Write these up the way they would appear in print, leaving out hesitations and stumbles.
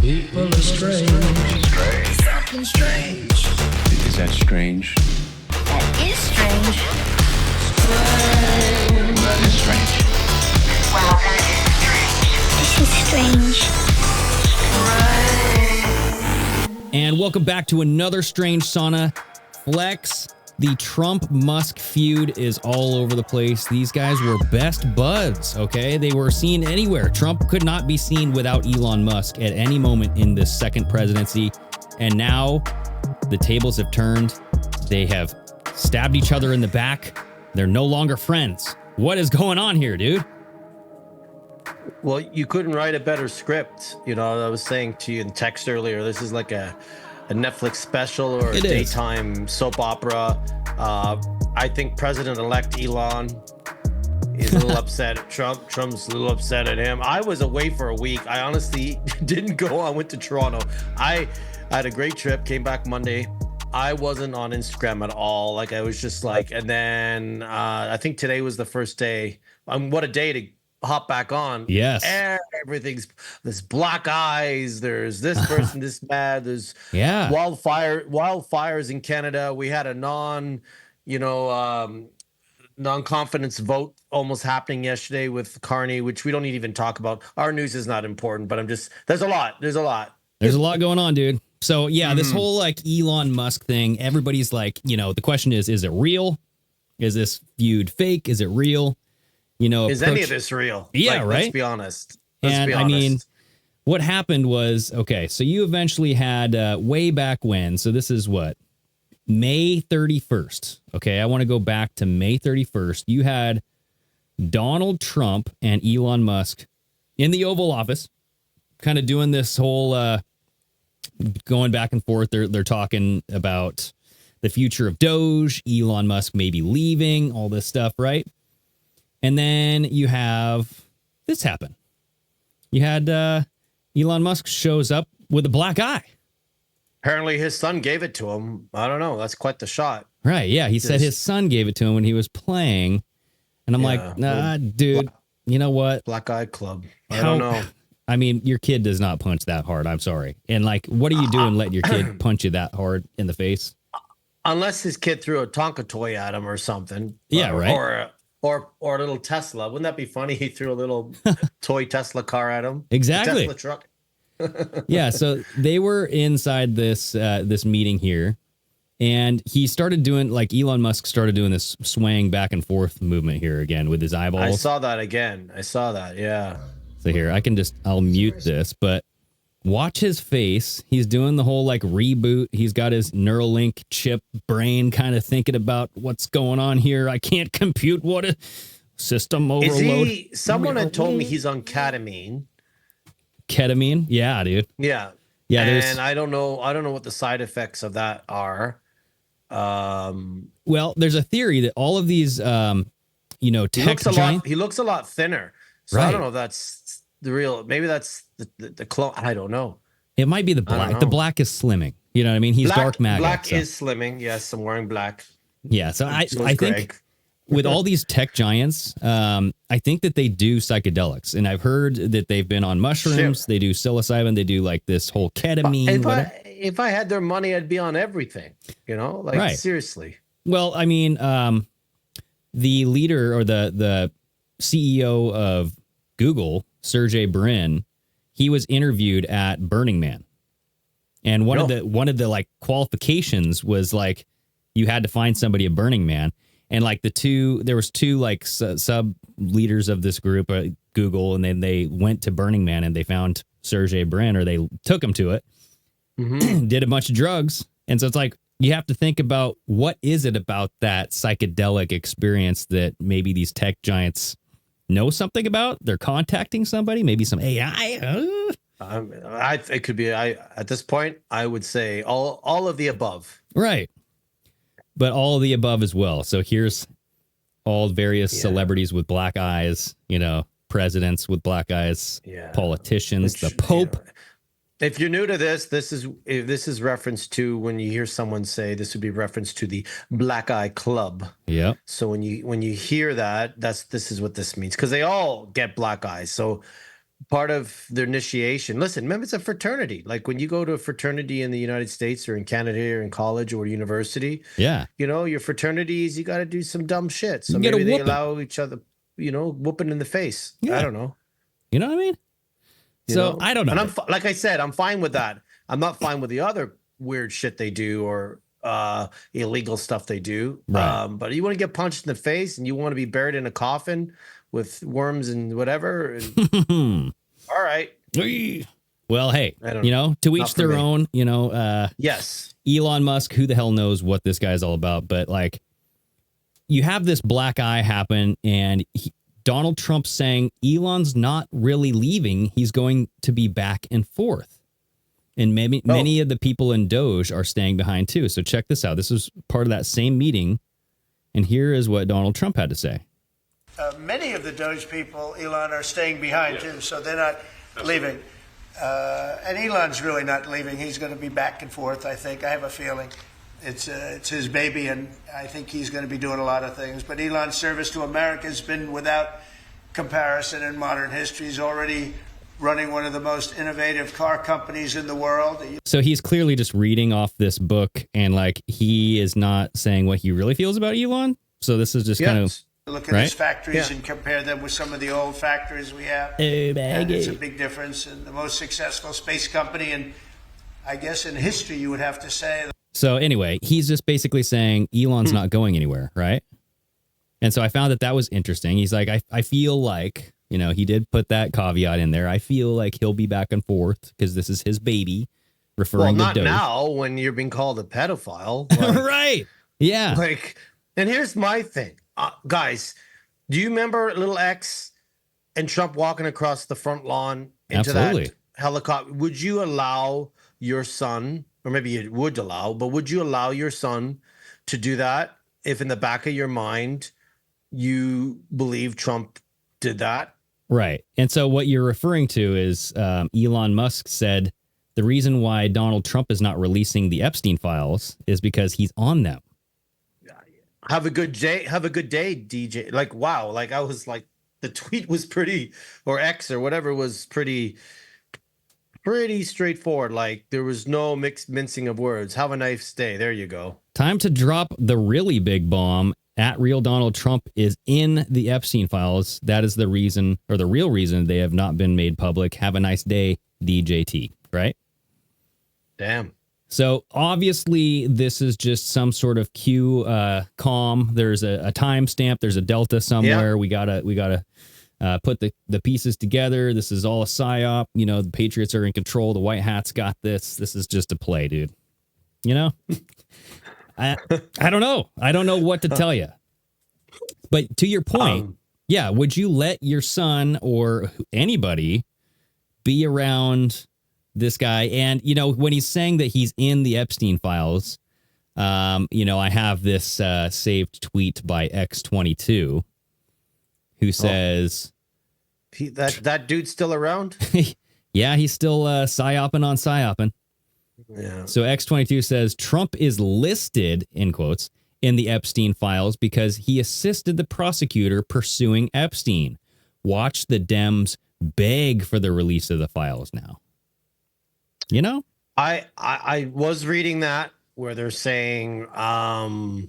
People are strange. Strange. Fucking strange. Is that strange? That is strange. Strange. That is strange. Wow, that is strange. This is strange. And welcome back to another Strange Sauna Flex. The Trump-Musk feud is all over the place. These guys were best buds, okay? They were seen anywhere. Trump could not be seen without Elon Musk at any moment in this second presidency. And now the tables have turned. They have stabbed each other in the back. They're no longer friends. What is going on here, dude? Well, you couldn't write a better script. You know, I was saying to you in text earlier, this is like a Netflix special or a daytime soap opera. I think President-elect Elon is a little upset at Trump. Trump's a little upset at him. I was away for a week. I honestly didn't go. I went to Toronto. I had a great trip, came back Monday. I wasn't on Instagram at all. Like, I was just like, and then I think today was the first day. What a day to hop back on. Yes. There's black eyes. There's this person, this mad. There's wildfires in Canada. We had a non-confidence vote almost happening yesterday with Carney, which we don't need to even talk about. Our news is not important, but there's a lot going on, dude. So yeah, this whole like Elon Musk thing, everybody's like, the question is it real? Is this feud fake? Is it real? Is any of this real? Yeah, right. Let's be honest. I mean, what happened was, okay, so you eventually had way back when, so this is what? May 31st. Okay, I want to go back to May 31st. You had Donald Trump and Elon Musk in the Oval Office, kind of doing this whole going back and forth. They're talking about the future of Doge, Elon Musk maybe leaving, all this stuff, right? And then you have this happen. You had Elon Musk shows up with a black eye. Apparently his son gave it to him. I don't know. That's quite the shot. Right. Yeah. He said his son gave it to him when he was playing. And I'm like, nah, dude, you know what? Black Eye Club. I don't know. I mean, your kid does not punch that hard. I'm sorry. And like, what are you doing letting your kid punch you that hard in the face? Unless his kid threw a Tonka toy at him or something. Yeah, right. Or a little Tesla. Wouldn't that be funny? He threw a little toy Tesla car at him. Exactly. Tesla truck. Yeah, so they were inside this meeting here, and he started doing, like, Elon Musk started doing this swaying back and forth movement here again with his eyeballs. I saw that again. Yeah. So here, I'll mute this, but watch his face. He's doing the whole, like, reboot. He's got his Neuralink chip brain kind of thinking about what's going on here. I can't compute what a system overload. Someone had told me he's on ketamine. Ketamine? Yeah, dude. Yeah. And I don't know what the side effects of that are. Well, there's a theory that all of these, tech he looks a lot thinner. So right. I don't know if that's the real. Maybe that's the clone. I don't know. It might be the black. The black is slimming. You know what I mean? He's dark matter. Black is slimming. Yes, I'm wearing black. Yeah. So I think with all these tech giants, I think that they do psychedelics, and I've heard that they've been on mushrooms. Sure. They do psilocybin. They do like this whole ketamine. If I had their money, I'd be on everything. Seriously. Well, I mean, the leader or the CEO of Google, Sergey Brin, he was interviewed at Burning Man, and one of the like qualifications was like you had to find somebody at Burning Man. And like there was two like sub leaders of this group at Google, and then they went to Burning Man and they found Sergey Brin, or they took him to it, did a bunch of drugs. And so it's like, you have to think about what is it about that psychedelic experience that maybe these tech giants know something about? They're contacting somebody, maybe some AI. It could be. At this point, I would say all of the above. Right. But all of the above as well. So here's all various celebrities with black eyes, presidents with black eyes, politicians, the Pope. If you're new to this is reference to, when you hear someone say, this would be reference to the Black Eye Club. Yeah. So when you hear that, this is what this means, because they all get black eyes. So part of their initiation. Listen, remember, it's a fraternity. Like when you go to a fraternity in the United States or in Canada or in college or university, Yeah. you know, your fraternities, you got to do some dumb shit. So You get a maybe they whooping. allow each other, you know, whooping in the face. Yeah. I don't know. You know what I mean? You So know? I don't know. And like I said, I'm fine with that. I'm not fine with the other weird shit they do or illegal stuff they do. Right. But you want to get punched in the face and you want to be buried in a coffin with worms and whatever. And, all right. Well, hey, I don't you know, to Not each for their me. own, you know, Yes. Elon Musk, who the hell knows what this guy's all about, but like you have this black eye happen and Donald Trump saying Elon's not really leaving. He's going to be back and forth. And maybe many of the people in Doge are staying behind too. So check this out. This is part of that same meeting. And here is what Donald Trump had to say. Many of the Doge people, Elon, are staying behind too, so they're not leaving. And Elon's really not leaving. He's going to be back and forth, I think. I have a feeling. It's his baby, and I think he's going to be doing a lot of things. But Elon's service to America has been without comparison in modern history. He's already running one of the most innovative car companies in the world. So he's clearly just reading off this book, and like he is not saying what he really feels about Elon. So this is just kind of look at his factories and compare them with some of the old factories we have. And it's a big difference. And the most successful space company, and I guess in history, you would have to say. So anyway, he's just basically saying Elon's not going anywhere, right? And so I found that was interesting. He's like, I feel like, you know, he did put that caveat in there. I feel like he'll be back and forth because this is his baby, referring to not Doge. now when you're being called a pedophile. Like, right. Yeah. Like, and here's my thing. Guys, do you remember little X and Trump walking across the front lawn into Absolutely. that helicopter? Would you allow your son, or maybe you would allow, but would you allow your son to do that if in the back of your mind you believe Trump did that? Right. And so what you're referring to is Elon Musk said the reason why Donald Trump is not releasing the Epstein files is because he's on them. Have a good day. Have a good day, DJ. Like, wow. Like, I was like, the tweet was pretty, or X or whatever was pretty straightforward. Like, there was no mincing of words. Have a nice day. There you go. Time to drop the really big bomb. At real Donald Trump is in the Epstein files. That is the reason, or the real reason, they have not been made public. Have a nice day, DJT. Right? Damn. So obviously this is just some sort of Q calm. There's a timestamp. There's a delta somewhere. Yeah. We gotta put the pieces together. This is all a psyop. You know, the Patriots are in control. The White Hats got this. This is just a play, dude. You know, I don't know. I don't know what to tell you. But to your point, yeah, would you let your son or anybody be around this guy? And, you know, when he's saying that he's in the Epstein files, you know, I have this saved tweet by X22 who says... That dude's still around? Yeah, he's still psyoping on psyoping. Yeah. So X22 says Trump is listed, in quotes, in the Epstein files because he assisted the prosecutor pursuing Epstein. Watch the Dems beg for the release of the files now. You know, I was reading that where they're saying, oh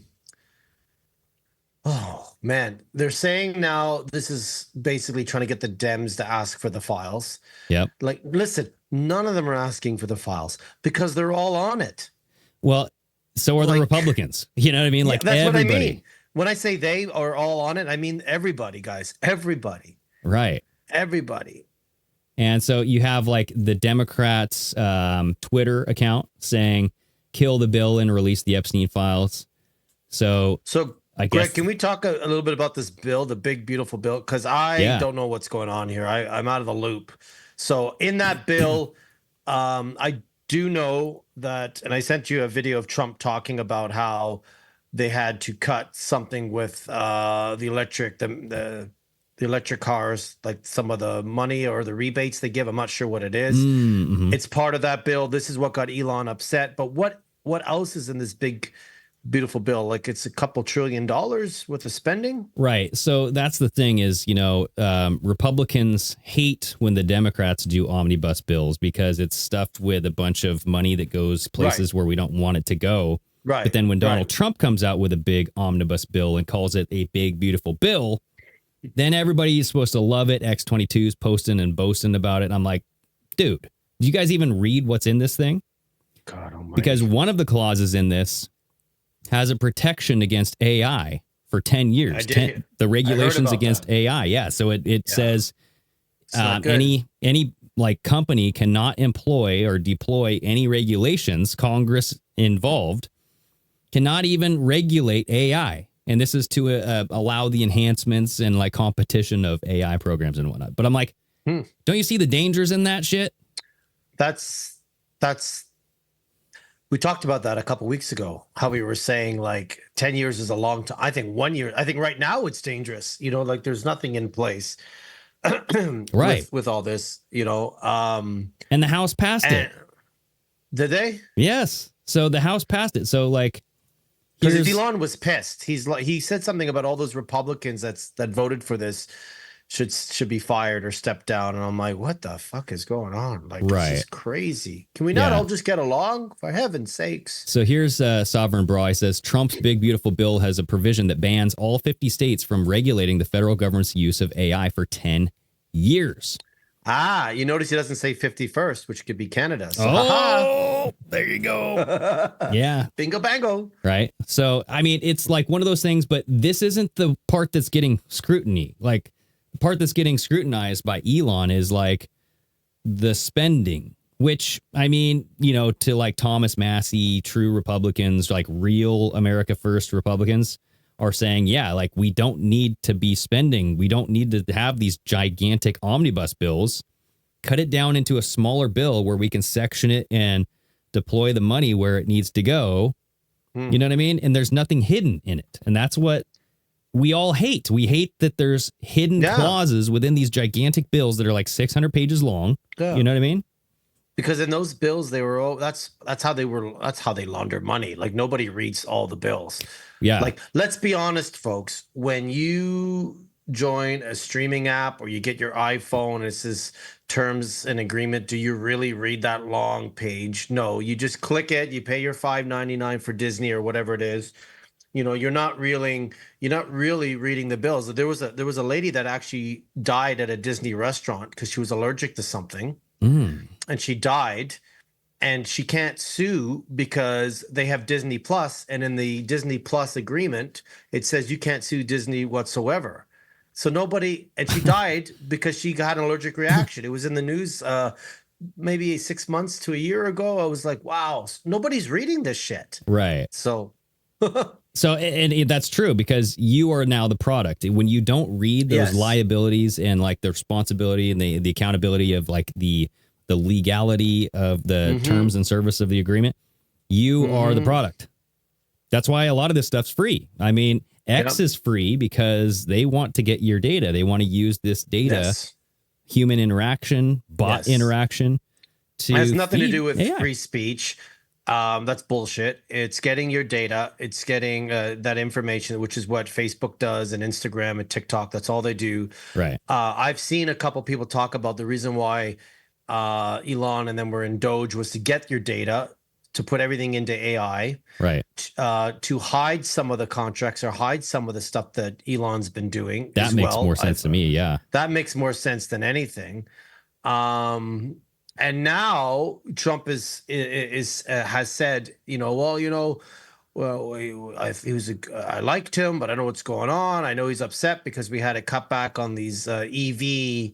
man, they're saying now this is basically trying to get the Dems to ask for the files. Yep. Like, listen, none of them are asking for the files because they're all on it. Well, so are the Republicans. You know what I mean? Like, that's everybody. what I mean. When I say they are all on it, I mean everybody, guys. Everybody. Right. Everybody. And so you have like the Democrats' Twitter account saying, kill the bill and release the Epstein files. So I Greg, guess, can we talk a little bit about this bill, the big, beautiful bill? Because I don't know what's going on here. I'm out of the loop. So in that bill, I do know that, and I sent you a video of Trump talking about how they had to cut something with the electric cars, like some of the money or the rebates they give. I'm not sure what it is. Mm-hmm. It's part of that bill. This is what got Elon upset. But what else is in this big beautiful bill? Like it's a couple $1 trillion worth of spending? Right. So that's the thing is, Republicans hate when the Democrats do omnibus bills because it's stuffed with a bunch of money that goes places where we don't want it to go. Right. But then when Donald Trump comes out with a big omnibus bill and calls it a big, beautiful bill, then everybody is supposed to love it. X22's posting and boasting about it. And I'm like, dude, do you guys even read what's in this thing? God almighty. Because one of the clauses in this has a protection against AI for 10 years. The regulations against AI. Yeah. So it says any like company cannot employ or deploy any regulations, Congress involved, cannot even regulate AI. And this is to allow the enhancements and like competition of AI programs and whatnot. But I'm like, don't you see the dangers in that shit? That's we talked about that a couple weeks ago, how we were saying like 10 years is a long time. I think 1 year, I think right now it's dangerous, like there's nothing in place with all this, And the House passed it. Did they? Yes. So the House passed it. So like, because Elon was pissed. He said something about all those Republicans that voted for this should be fired or step down. And I'm like, what the fuck is going on? Like, this is crazy. Can we not all just get along? For heaven's sakes. So here's Sovereign Bra. He says, Trump's big, beautiful bill has a provision that bans all 50 states from regulating the federal government's use of AI for 10 years. You notice he doesn't say 51st, which could be Canada. So, there you go. Yeah. Bingo bango. Right. So, I mean, it's like one of those things, but this isn't the part that's getting scrutiny. Like, the part that's getting scrutinized by Elon is like the spending, which, I mean, to like Thomas Massey, true Republicans, like real America First Republicans are saying, yeah, like we don't need to be spending. We don't need to have these gigantic omnibus bills. Cut it down into a smaller bill where we can section it and deploy the money where it needs to go. You know what I mean? And there's nothing hidden in it. And that's what we all hate. We hate that there's hidden clauses within these gigantic bills that are like 600 pages long. Yeah. You know what I mean? Because in those bills, they were that's how they launder money. Like nobody reads all the bills. Yeah. Like, let's be honest, folks. When you join a streaming app or you get your iPhone and it says terms and agreement, do you really read that long page? No, you just click it. You pay your $5.99 for Disney or whatever it is. You're not really reading the bills. There was a lady that actually died at a Disney restaurant because she was allergic to something, and she died. And she can't sue because they have Disney Plus, and in the Disney Plus agreement, it says you can't sue Disney whatsoever. So and she died because she got an allergic reaction. It was in the news maybe 6 months to a year ago. I was like, wow, nobody's reading this shit. Right. So. And that's true because you are now the product. When you don't read those liabilities and like the responsibility and the accountability of like the legality of the terms and service of the agreement, you are the product. That's why a lot of this stuff's free. I mean, X is free because they want to get your data. They want to use this data, human interaction, bot interaction. It has nothing to do with free speech. That's bullshit. It's getting your data. It's getting that information, which is what Facebook does and Instagram and TikTok. That's all they do. Right. I've seen a couple people talk about the reason why Elon and then we're in Doge was to get your data, to put everything into AI, right? To hide some of the contracts or hide some of the stuff that Elon's been doing. That makes more sense to me. Yeah, that makes more sense than anything. And now Trump has said, I liked him, but I know what's going on. I know he's upset because we had a cutback on these EV.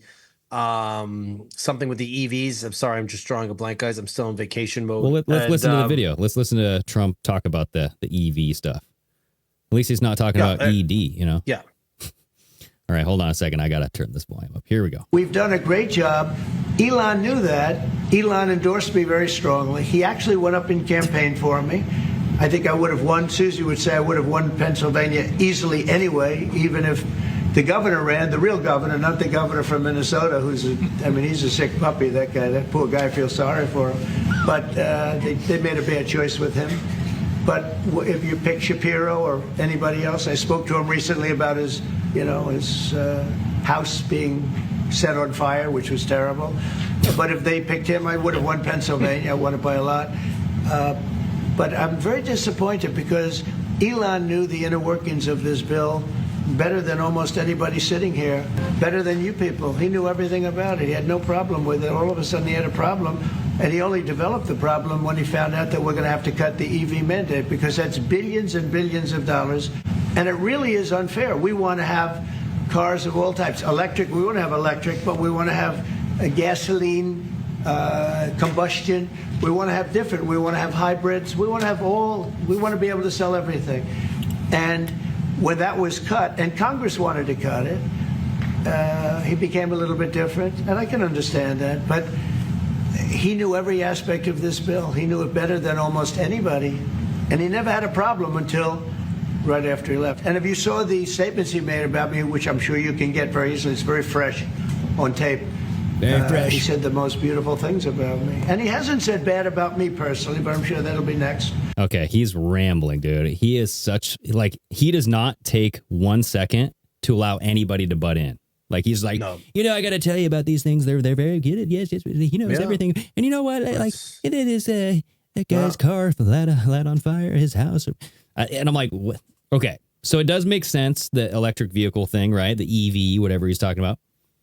Something with the EVs. I'm sorry, I'm just drawing a blank, guys. I'm still in vacation mode. Well, let's listen to the video. Let's listen to Trump talk about the EV stuff. At least he's not talking about ED, Yeah. All right, hold on a second. I got to turn this volume up. Here we go. We've done a great job. Elon knew that. Elon endorsed me very strongly. He actually went up and campaigned for me. I think I would have won. Susie would say I would have won Pennsylvania easily anyway, even if the governor ran, the real governor, not the governor from Minnesota, he's a sick puppy, that guy. That poor guy, I feel sorry for him. But they made a bad choice with him. But if you pick Shapiro or anybody else, I spoke to him recently about his house being set on fire, which was terrible. But if they picked him, I would have won Pennsylvania. I won it by a lot. But I'm very disappointed because Elon knew the inner workings of this bill better than almost anybody sitting here, better than you people. He knew everything about it. He had no problem with it. All of a sudden he had a problem, and he only developed the problem when he found out that we're going to have to cut the EV mandate, because that's billions and billions of dollars, and it really is unfair. We want to have cars of all types. Electric, we want to have electric, but we want to have a gasoline, combustion. We want to have different. We want to have hybrids. We want to have all. We want to be able to sell everything. And when that was cut, and Congress wanted to cut it, he became a little bit different, and I can understand that. But he knew every aspect of this bill. He knew it better than almost anybody, and he never had a problem until right after he left. And if you saw the statements he made about me, which I'm sure you can get very easily, it's very fresh on tape. Very fresh. He said the most beautiful things about me. And he hasn't said bad about me personally, but I'm sure that'll be next. Okay, he's rambling, dude. He is such, like, he does not take 1 second to allow anybody to butt in. Like, he's like, No. I got to tell you about these things. They're very good at, yes, he knows everything. And you know what? Like, it is that guy's car lit on fire, his house. And I'm like, what? Okay, so it does make sense, the electric vehicle thing, right? The EV, whatever he's talking about.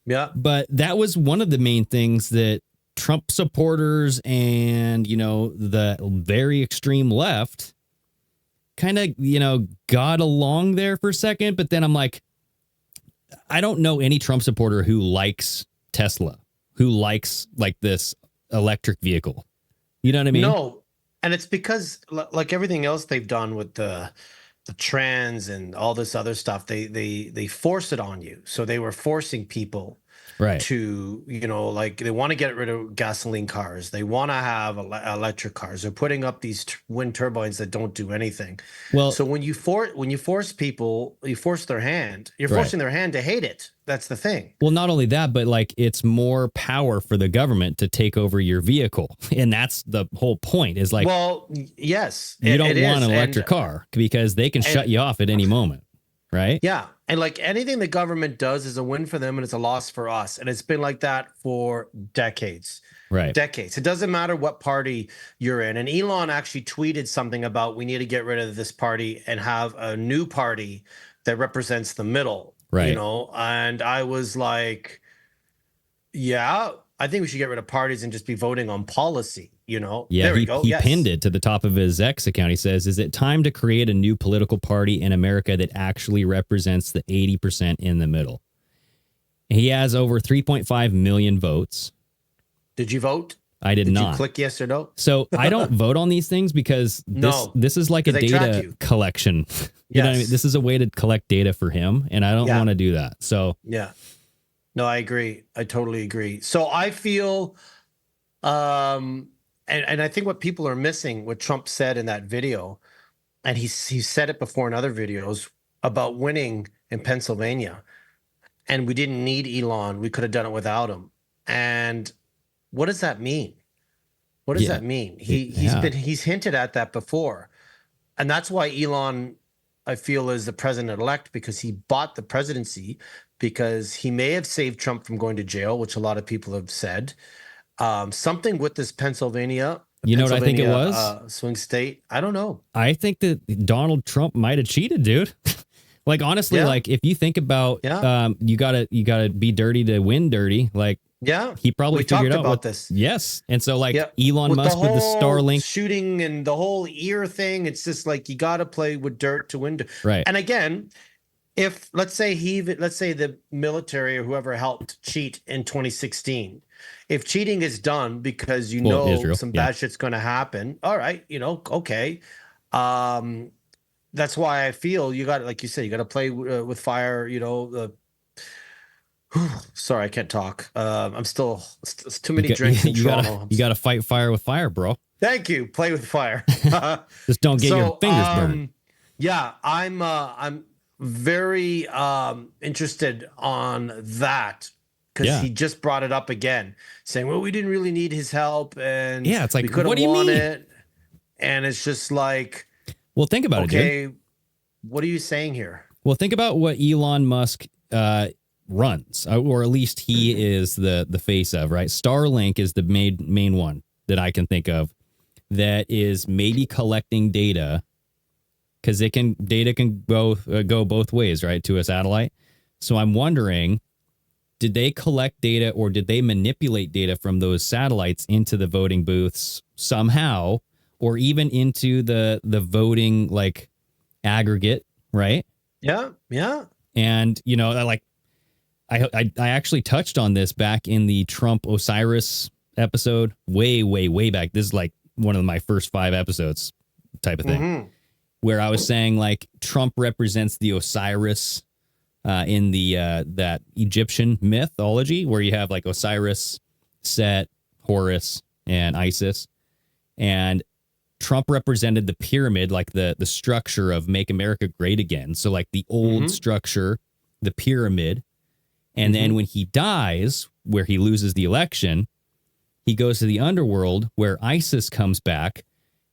Yeah. But that was one of the main things that Trump supporters and, the very extreme left kind of, got along there for a second. But then I'm like, I don't know any Trump supporter who likes Tesla, who likes like this electric vehicle. You know what I mean? No. And it's because like everything else they've done with the trans and all this other stuff, they force it on you. So they were forcing people to, like they want to get rid of gasoline cars. They want to have electric cars. They're putting up these wind turbines that don't do anything. Well, so when you force people, you force their hand, you're forcing their hand to hate it. That's the thing. Well, not only that, but like it's more power for the government to take over your vehicle. And that's the whole point is like, well, yes, you don't want an electric car because they can shut you off at any moment. Right. Yeah. And like anything the government does is a win for them and it's a loss for us. And it's been like that for decades. Right. Decades. It doesn't matter what party you're in. And Elon actually tweeted something about we need to get rid of this party and have a new party that represents the middle. Right. And I was like, yeah, I think we should get rid of parties and just be voting on policy. Yeah, there we go. He pinned it to the top of his X account. He says, is it time to create a new political party in America that actually represents the 80% in the middle? He has over 3.5 million votes. Did you vote? I did not. Did you click yes or no? So I don't vote on these things because this is like a data collection. You know what I mean? This is a way to collect data for him, and I don't want to do that. So yeah. No, I agree. I totally agree. So I feel and I think what people are missing, what Trump said in that video, and he said it before in other videos about winning in Pennsylvania, and we didn't need Elon. We could have done it without him. And what does that mean? What does that mean? He's hinted at that before, and that's why Elon, I feel, is the president-elect, because he bought the presidency, because he may have saved Trump from going to jail, which a lot of people have said. Something with this Pennsylvania. You know what I think it was? Swing state. I don't know. I think that Donald Trump might have cheated, dude. Like, honestly, like if you think about, you gotta be dirty to win dirty. Like, he probably figured out about this. Yes. And so like Elon Musk with the Starlink shooting and the whole ear thing, it's just like, you got to play with dirt to win. Right. And again, if let's say the military or whoever helped cheat in 2016, if cheating is done because Israel, some bad shit's going to happen, all right, okay. That's why I feel you got, like you said, you got to play with fire. Sorry, I can't talk. I'm still it's too many drinks in Toronto. You got to fight fire with fire, bro. Thank you. Play with fire. Just don't get your fingers burned. Yeah, I'm very interested on that. Because he just brought it up again, saying, well, we didn't really need his help. And it's like, we could have won it. And it's just like, Well, think about it, dude. Okay, what are you saying here? Well, think about what Elon Musk runs, or at least he is the face of, right? Starlink is the main one that I can think of that is maybe collecting data, because data can go both ways, right, to a satellite. So I'm wondering, did they collect data or did they manipulate data from those satellites into the voting booths somehow, or even into the voting like aggregate, right? Yeah. And I actually touched on this back in the Trump Osiris episode, way back. This is like one of my first 5 episodes type of thing, where I was saying like Trump represents the Osiris in the that Egyptian mythology, where you have like Osiris, Set, Horus, and Isis, and Trump represented the pyramid, like the structure of Make America Great Again. So like the old structure, the pyramid. And then when he dies, where he loses the election, he goes to the underworld where Isis comes back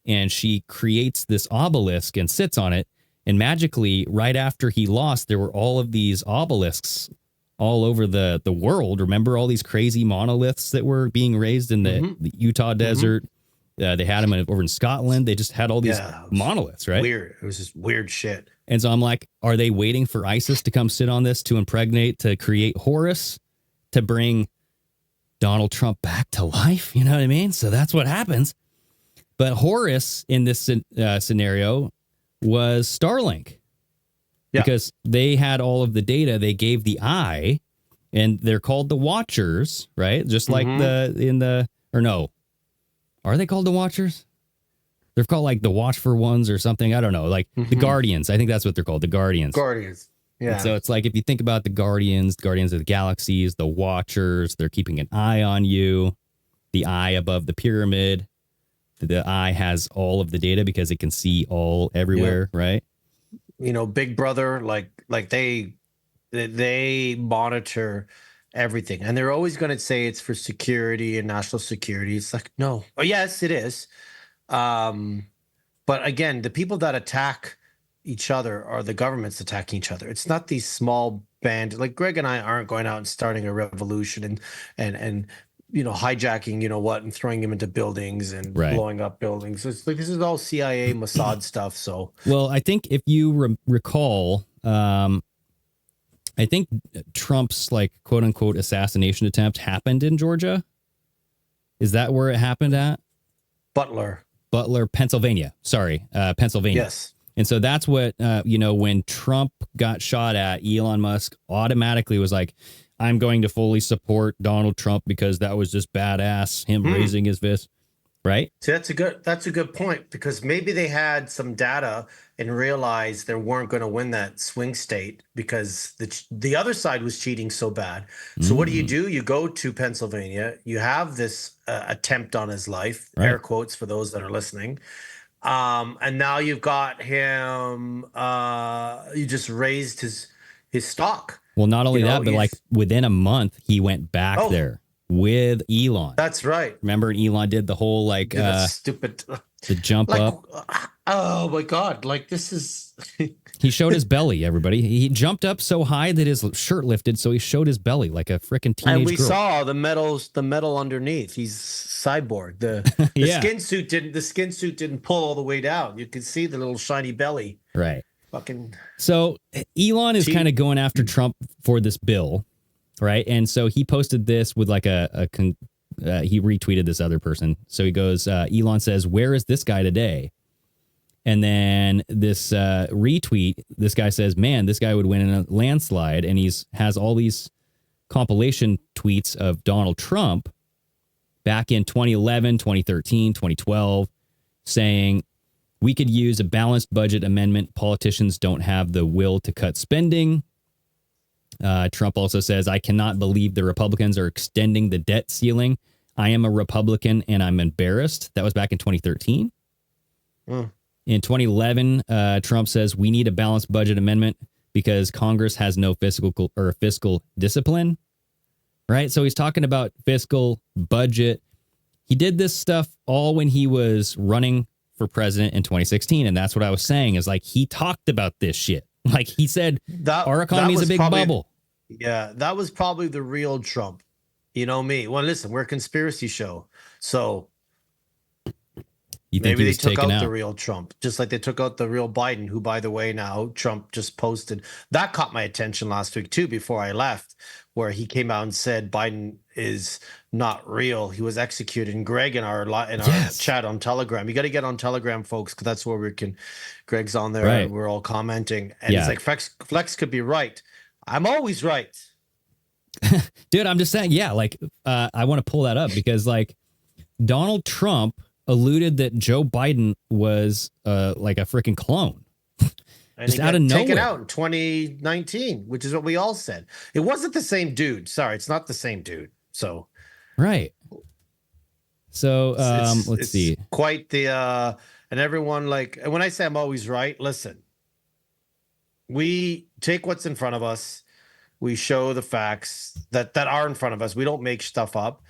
and she creates this obelisk and sits on it. And magically, right after he lost, there were all of these obelisks all over the world. Remember all these crazy monoliths that were being raised in the Utah desert? They had them over in Scotland. They just had all these monoliths, right? Weird. It was just weird shit. And so I'm like, are they waiting for ISIS to come sit on this to impregnate, to create Horus, to bring Donald Trump back to life? You know what I mean? So that's what happens. But Horus in this scenario was Starlink, because they had all of the data. They gave the eye, and they're called the Watchers, right? Just like are they called the Watchers? They're called like the Watchful Ones or something. I don't know. Like the Guardians. I think that's what they're called. The Guardians. Yeah. And so it's like, if you think about the Guardians of the Galaxies, the Watchers, they're keeping an eye on you. The eye above the pyramid. The eye has all of the data because it can see all everywhere, right? You know, Big Brother, like they monitor everything, and they're always going to say it's for security and national security. It's like, no. Oh, yes, it is. But again, the people that attack each other are the governments attacking each other. It's not these small band, like Greg and I aren't going out and starting a revolution and you know, hijacking, you know what, and throwing them into buildings and blowing up buildings. It's like, this is all CIA, Mossad stuff. So, well, I think if you recall, I think Trump's like quote unquote assassination attempt happened in Georgia. Is that where it happened at? Butler, Pennsylvania. Sorry, Pennsylvania. Yes. And so that's what, when Trump got shot at, Elon Musk automatically was like, I'm going to fully support Donald Trump because that was just badass, him raising his fist, right? So that's a good point, because maybe they had some data and realized they weren't going to win that swing state because the other side was cheating so bad. So what do? You go to Pennsylvania, you have this attempt on his life, air quotes for those that are listening. And now you've got him, you just raised his stock. Well, not only that, but like within a month, he went back there with Elon. That's right. Remember, Elon did the whole like stupid the jump up. Oh my God! Like, this is. He showed his belly. Everybody, he jumped up so high that his shirt lifted, so he showed his belly like a freaking teenage And we girl. saw the metal underneath. He's cyborg. The skin suit didn't pull all the way down. You could see the little shiny belly. Right. Fucking. So Elon is kind of going after Trump for this bill, right? And so he posted this with like he retweeted this other person. So he goes, Elon says, "Where is this guy today?" And then this retweet, this guy says, "Man, this guy would win in a landslide." And has all these compilation tweets of Donald Trump back in 2011, 2013, 2012, saying, "We could use a balanced budget amendment. Politicians don't have the will to cut spending." Trump also says, "I cannot believe the Republicans are extending the debt ceiling. I am a Republican and I'm embarrassed." That was back in 2013. In 2011, Trump says, "We need a balanced budget amendment because Congress has no fiscal discipline." Right? So he's talking about fiscal budget. He did this stuff all when he was running for president in 2016. And that's what I was saying is like he talked about this shit. Like he said, our economy is a big bubble. Yeah, that was probably the real Trump. You know me. Well, listen, we're a conspiracy show. So maybe they took out the real Trump, just like they took out the real Biden, who, by the way, now Trump just posted. That caught my attention last week, too, before I left, where he came out and said Biden is not real. He was executed. And Greg in our chat on Telegram. You got to get on Telegram, folks, because that's where we can. Greg's on there, and we're all commenting. And it's like Flex could be right. I'm always right. Dude, I'm just saying, like, I want to pull that up because, like, Donald Trump alluded that Joe Biden was like a freaking clone. And just out of nowhere. Taken out in 2019, which is what we all said. It wasn't the same dude. Sorry, it's not the same dude. So, right. So, let's see. Quite the and everyone, like, and when I say I'm always right, listen. We take what's in front of us. We show the facts that are in front of us. We don't make stuff up.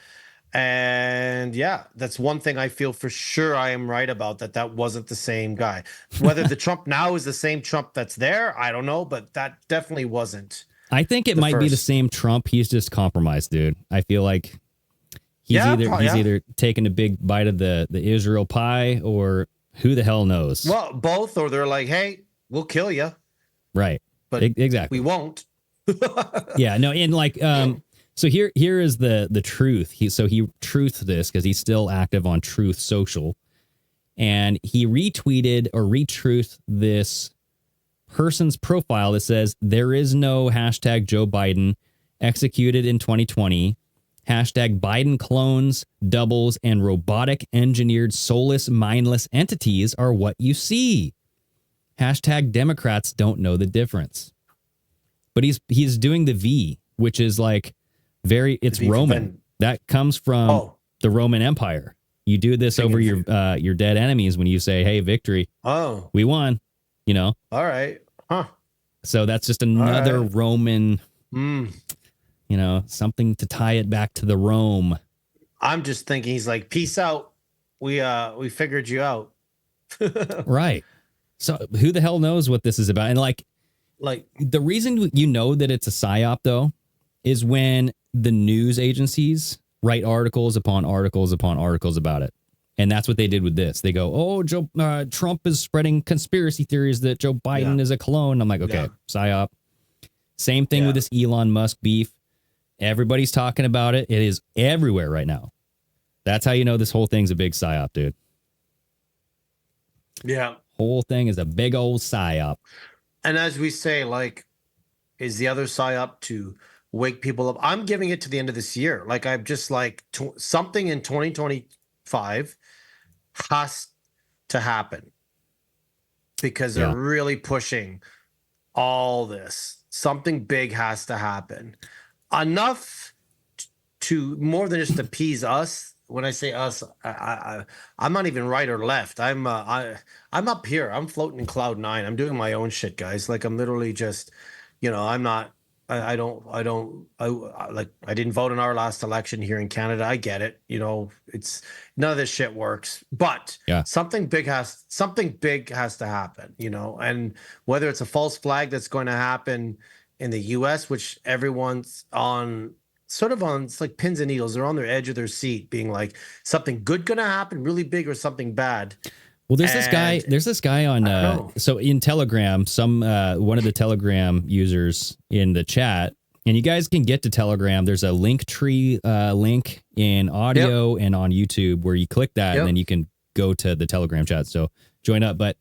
And yeah, that's one thing I feel for sure I am right about, that wasn't the same guy. Whether the Trump now is the same Trump that's there, I don't know, but that definitely wasn't. I think it might be the same Trump. He's just compromised, dude. I feel like he's either taking a big bite of the Israel pie, or who the hell knows. Well, both, or they're like, hey, we'll kill you. Right. But exactly. We won't. Yeah, no, and like so here is the truth. He truthed this because he's still active on Truth Social, and he retweeted or retruthed this person's profile that says there is no hashtag Joe Biden executed in 2020. Hashtag Biden clones, doubles, and robotic engineered soulless, mindless entities are what you see. Hashtag Democrats don't know the difference. But he's doing the V, which is like it's Roman. That comes from the Roman Empire. You do this over your dead enemies when you say, hey, victory. Oh, we won, you know? All right. Huh. So that's just another Roman, you know, something to tie it back to the Rome. I'm just thinking he's like, peace out. We figured you out. Right. So who the hell knows what this is about? And like the reason you know that it's a psyop, though, is when the news agencies write articles upon articles upon articles about it. And that's what they did with this. They go, oh, Trump is spreading conspiracy theories that Joe Biden is a clone. I'm like, okay, psyop. Same thing with this Elon Musk beef. Everybody's talking about it. It is everywhere right now. That's how you know this whole thing's a big psyop, dude. Yeah. Whole thing is a big old psyop. And as we say, like, is the other psyop to wake people up? I'm giving it to the end of this year. Like, I'm just like, something in 2025 has to happen because they're really pushing all this. Something big has to happen. Enough to more than just appease us. When I say us, I'm not even right or left. I'm up here. I'm floating in cloud 9. I'm doing my own shit, guys. Like, I'm literally just, you know, I'm not. I didn't vote in our last election here in Canada. I get it. You know, it's none of this shit works. But something big has to happen. You know, and whether it's a false flag that's going to happen in the U.S., which everyone's on. Sort of on, it's like pins and needles. They're on their edge of their seat, being like, something good gonna happen, really big, or something bad. Well, there's this guy on so in Telegram, one of the Telegram users in the chat, and you guys can get to Telegram. There's a Linktree link in audio and on YouTube where you click that, and then you can go to the Telegram chat. So join up. But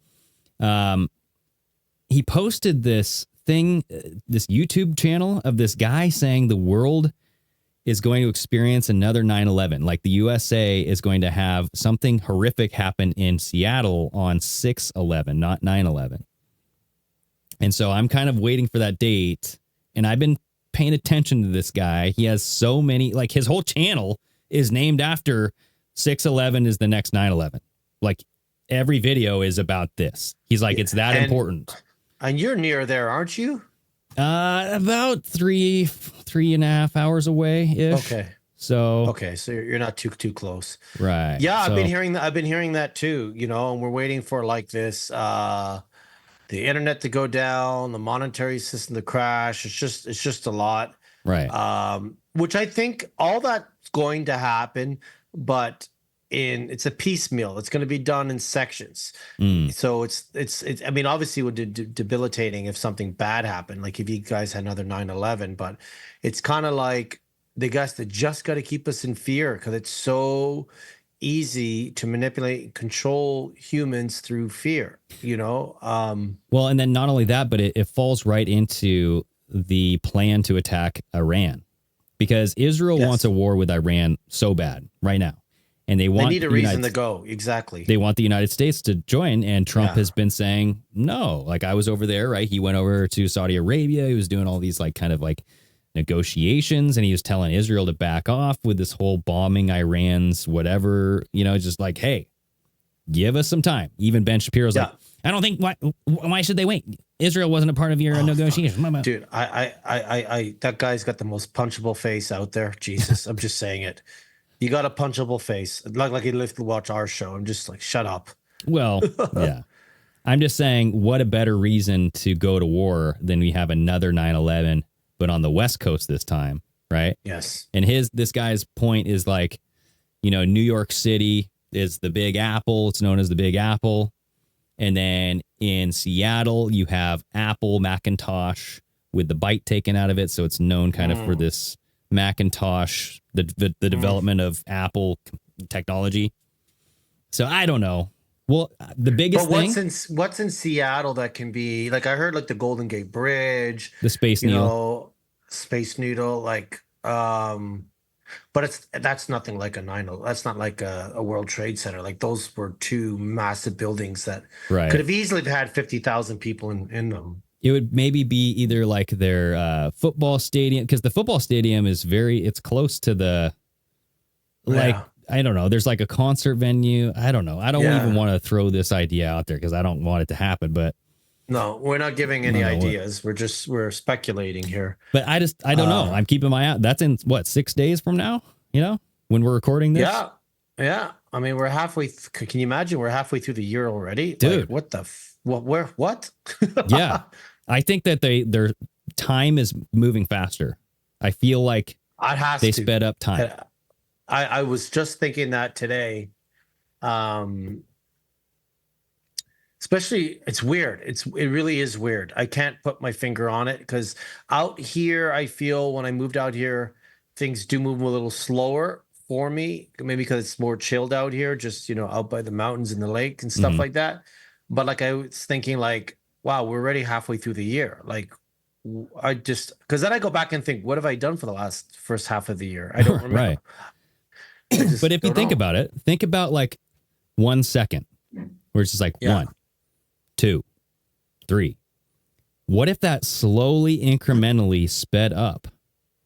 he posted this thing, this YouTube channel of this guy saying the world is going to experience another 9/11. Like the USA is going to have something horrific happen in Seattle on 6/11, not 9/11. And so I'm kind of waiting for that date. And I've been paying attention to this guy. He has so many, like his whole channel is named after 6/11 is the next 9/11. Like every video is about this. He's like, it's that important. And you're near there, aren't you? About three and a half hours away ish. Okay. So Okay, so you're not too close. right. Yeah, I've So- been hearing that. I've been hearing that too. And we're waiting for like this, the internet to go down, the monetary system to crash. It's just a lot. right. Which I think all that's going to happen, but it's a piecemeal. It's going to be done in sections. So it's. I mean, obviously, it would be debilitating if something bad happened, like if you guys had another 9/11. But it's kind of like they just got to keep us in fear because it's so easy to manipulate and control humans through fear. Well, and then not only that, but it falls right into the plan to attack Iran, because Israel Yes. wants a war with Iran so bad right now, and they They need a reason to go. Exactly. They want the United States to join, and Trump Yeah. has been saying no. Like, I was over there, right? He went over to Saudi Arabia. He was doing all these like kind of like negotiations, and he was telling Israel to back off with this whole bombing Iran's whatever, just like, hey, give us some time. Even Ben Shapiro's like, I don't think why should they wait? Israel wasn't a part of your negotiation. Dude, I that guy's got the most punchable face out there. Jesus, I'm just saying it. You got a punchable face. Like he lived to watch our show. I'm just like, shut up. Well, yeah. I'm just saying, what a better reason to go to war than we have another 9/11, but on the West Coast this time, right? Yes. And this guy's point is like, New York City is the Big Apple. It's known as the Big Apple. And then in Seattle, you have Apple Macintosh with the bite taken out of it. So it's known kind of for this Macintosh, the development of Apple technology. So I don't know. Well, the biggest But thing, what's in Seattle that can be like, I heard like the Golden Gate Bridge, the Space Needle. Space Needle, like, but that's nothing like that's not like a World Trade Center. Like those were two massive buildings that Right. could have easily had 50,000 people in them. It would maybe be either like their football stadium, because the football stadium is it's close to the, like, Yeah. I don't know. There's like a concert venue. I don't know. I don't Yeah. even want to throw this idea out there because I don't want it to happen. But No, we're not giving any No, ideas. We're speculating here. But I don't know. I'm keeping my eye. That's in 6 days from now, when we're recording this. Yeah. Yeah. I mean, we're halfway. Can you imagine? We're halfway through the year already. Dude. Like, what the, what? Yeah. I think that their time is moving faster. I feel like they sped up time. I was just thinking that today. Especially, it's weird. It really is weird. I can't put my finger on it because out here, I feel when I moved out here, things do move a little slower for me. Maybe because it's more chilled out here, just out by the mountains and the lake and stuff like that. But like I was thinking, like, wow, we're already halfway through the year. Like, because then I go back and think, what have I done for the first half of the year? I don't remember. Right. But if you think about it, think about like 1 second where it's just like 1, 2, 3. What if that slowly, incrementally sped up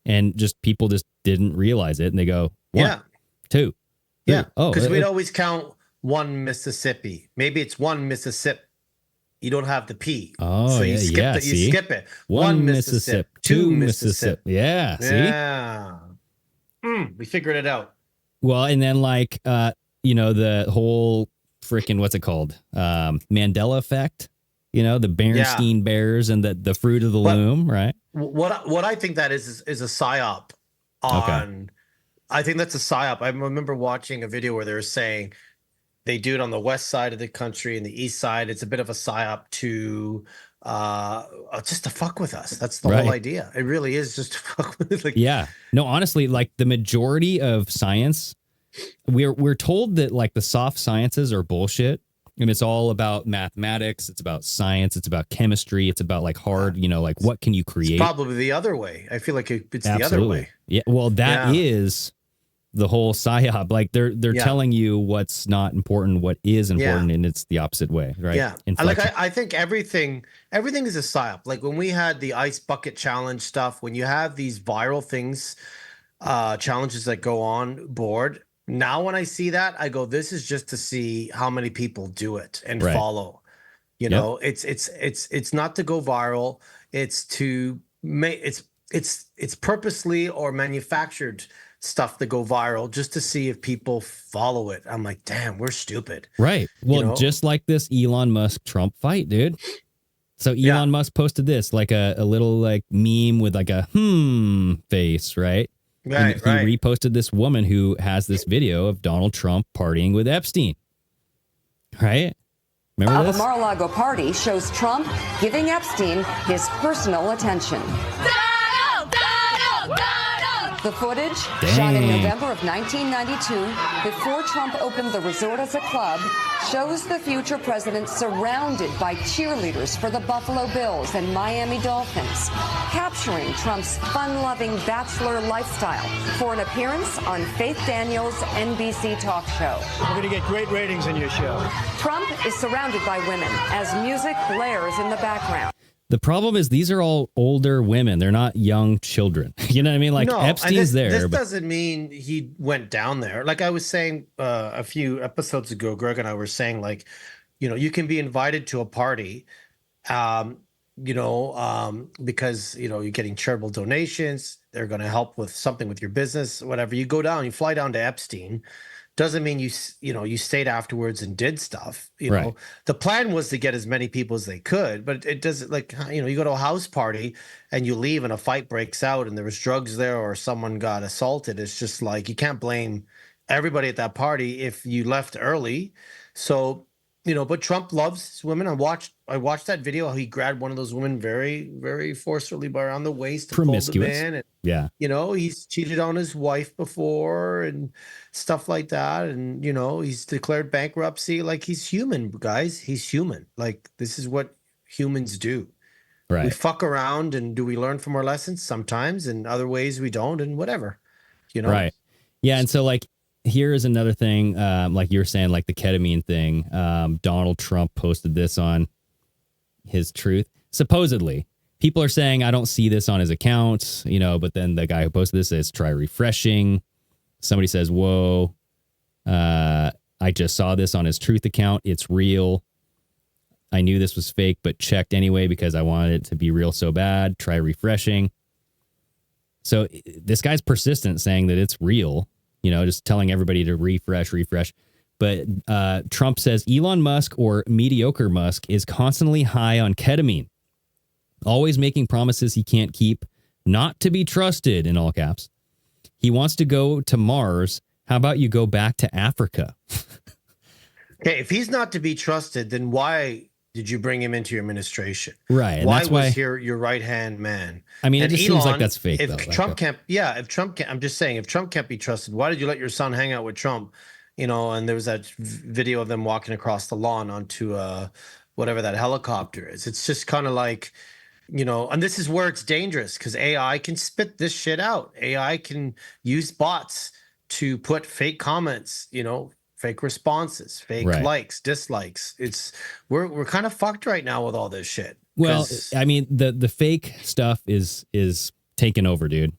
and just people just didn't realize it and they go, 1, 2, 3. Yeah. Oh, Because we'd always count 1 Mississippi. Maybe it's 1 Mississippi. You don't have the P. Oh, so yeah, you skip it. 1 Mississippi, 2 Mississippi. Yeah. See? Yeah. We figured it out. Well, and then like, the whole freaking, what's it called? Mandela effect, the Bernstein Bears and the fruit of the loom, right? What I think that is a psyop on, Okay. I think that's a psyop. I remember watching a video where they were saying they do it on the west side of the country and the east side. It's a bit of a psyop to just to fuck with us. That's the whole idea. It really is just to fuck with us. Like, Yeah. No, honestly, like the majority of science, we're told that like the soft sciences are bullshit. And it's all about mathematics. It's about science. It's about chemistry. It's about like hard, like what can you create? It's probably the other way. I feel like it's the other way. Yeah. Well, that is the whole psyop. Like they're telling you what's not important, what is important, and it's the opposite way, right? Yeah. I think everything is a psyop. Like when we had the ice bucket challenge stuff, when you have these viral things, challenges that go on board. Now, when I see that, I go, this is just to see how many people do it and follow. It's not to go viral. It's to make it's purposely or manufactured stuff to go viral just to see if people follow it. I'm like, damn, we're stupid. Right. Well, You know? just like this Elon Musk Trump fight, dude. So Elon Musk posted this like a little like meme with like a face, right? Right, and he reposted this woman who has this video of Donald Trump partying with Epstein. Right? Remember this? The Mar-a-Lago party shows Trump giving Epstein his personal attention. The footage, shot in November of 1992, before Trump opened the resort as a club, shows the future president surrounded by cheerleaders for the Buffalo Bills and Miami Dolphins, capturing Trump's fun-loving bachelor lifestyle for an appearance on Faith Daniels' NBC talk show. We're going to get great ratings in your show. Trump is surrounded by women as music blares in the background. The problem is these are all older women. They're not young children. You know what I mean? Like Epstein's there. This doesn't mean he went down there. Like I was saying a few episodes ago, Greg and I were saying, like, you know, you can be invited to a party, because, you know, you're getting charitable donations. They're going to help with something with your business, whatever. You go down, you fly down to Epstein. Doesn't mean you stayed afterwards and did stuff. You know, the plan was to get as many people as they could, but it doesn't, like, you know, you go to a house party and you leave and a fight breaks out and there was drugs there or someone got assaulted. It's just like, you can't blame everybody at that party if you left early. So, you know, but Trump loves women. I watched that video how he grabbed one of those women very, very forcefully by around the waist, promiscuous. And, yeah, you know, he's cheated on his wife before and stuff like that, and you know, he's declared bankruptcy. Like, he's human, guys. He's human. Like, this is what humans do. Right. We fuck around, and do we learn from our lessons? Sometimes, and other ways we don't, and whatever. You know. Right. Yeah, and so like, here is another thing, like you were saying, like the ketamine thing. Donald Trump posted this on his Truth. Supposedly, people are saying, I don't see this on his account, you know, but then the guy who posted this says, try refreshing. Somebody says, whoa, I just saw this on his Truth account. It's real. I knew this was fake, but checked anyway because I wanted it to be real so bad. Try refreshing. So this guy's persistent saying that it's real. You know, just telling everybody to refresh. But Trump says Elon Musk, or mediocre Musk, is constantly high on ketamine, always making promises he can't keep, not to be trusted, in all caps. He wants to go to Mars. How about you go back to Africa? Okay, if he's not to be trusted, then why did you bring him into your administration? Right. And Why that's was your right-hand man? I mean, and it just Elon, seems like that's fake, if though. Trump can't, I'm just saying, if Trump can't be trusted, why did you let your son hang out with Trump? You know, and there was that video of them walking across the lawn onto whatever that helicopter is. It's just kind of like, you know, and this is where it's dangerous because AI can spit this shit out. AI can use bots to put fake comments, you know, fake responses, fake likes, dislikes. We're kind of fucked right now with all this shit. Well, I mean, the fake stuff is taken over, dude.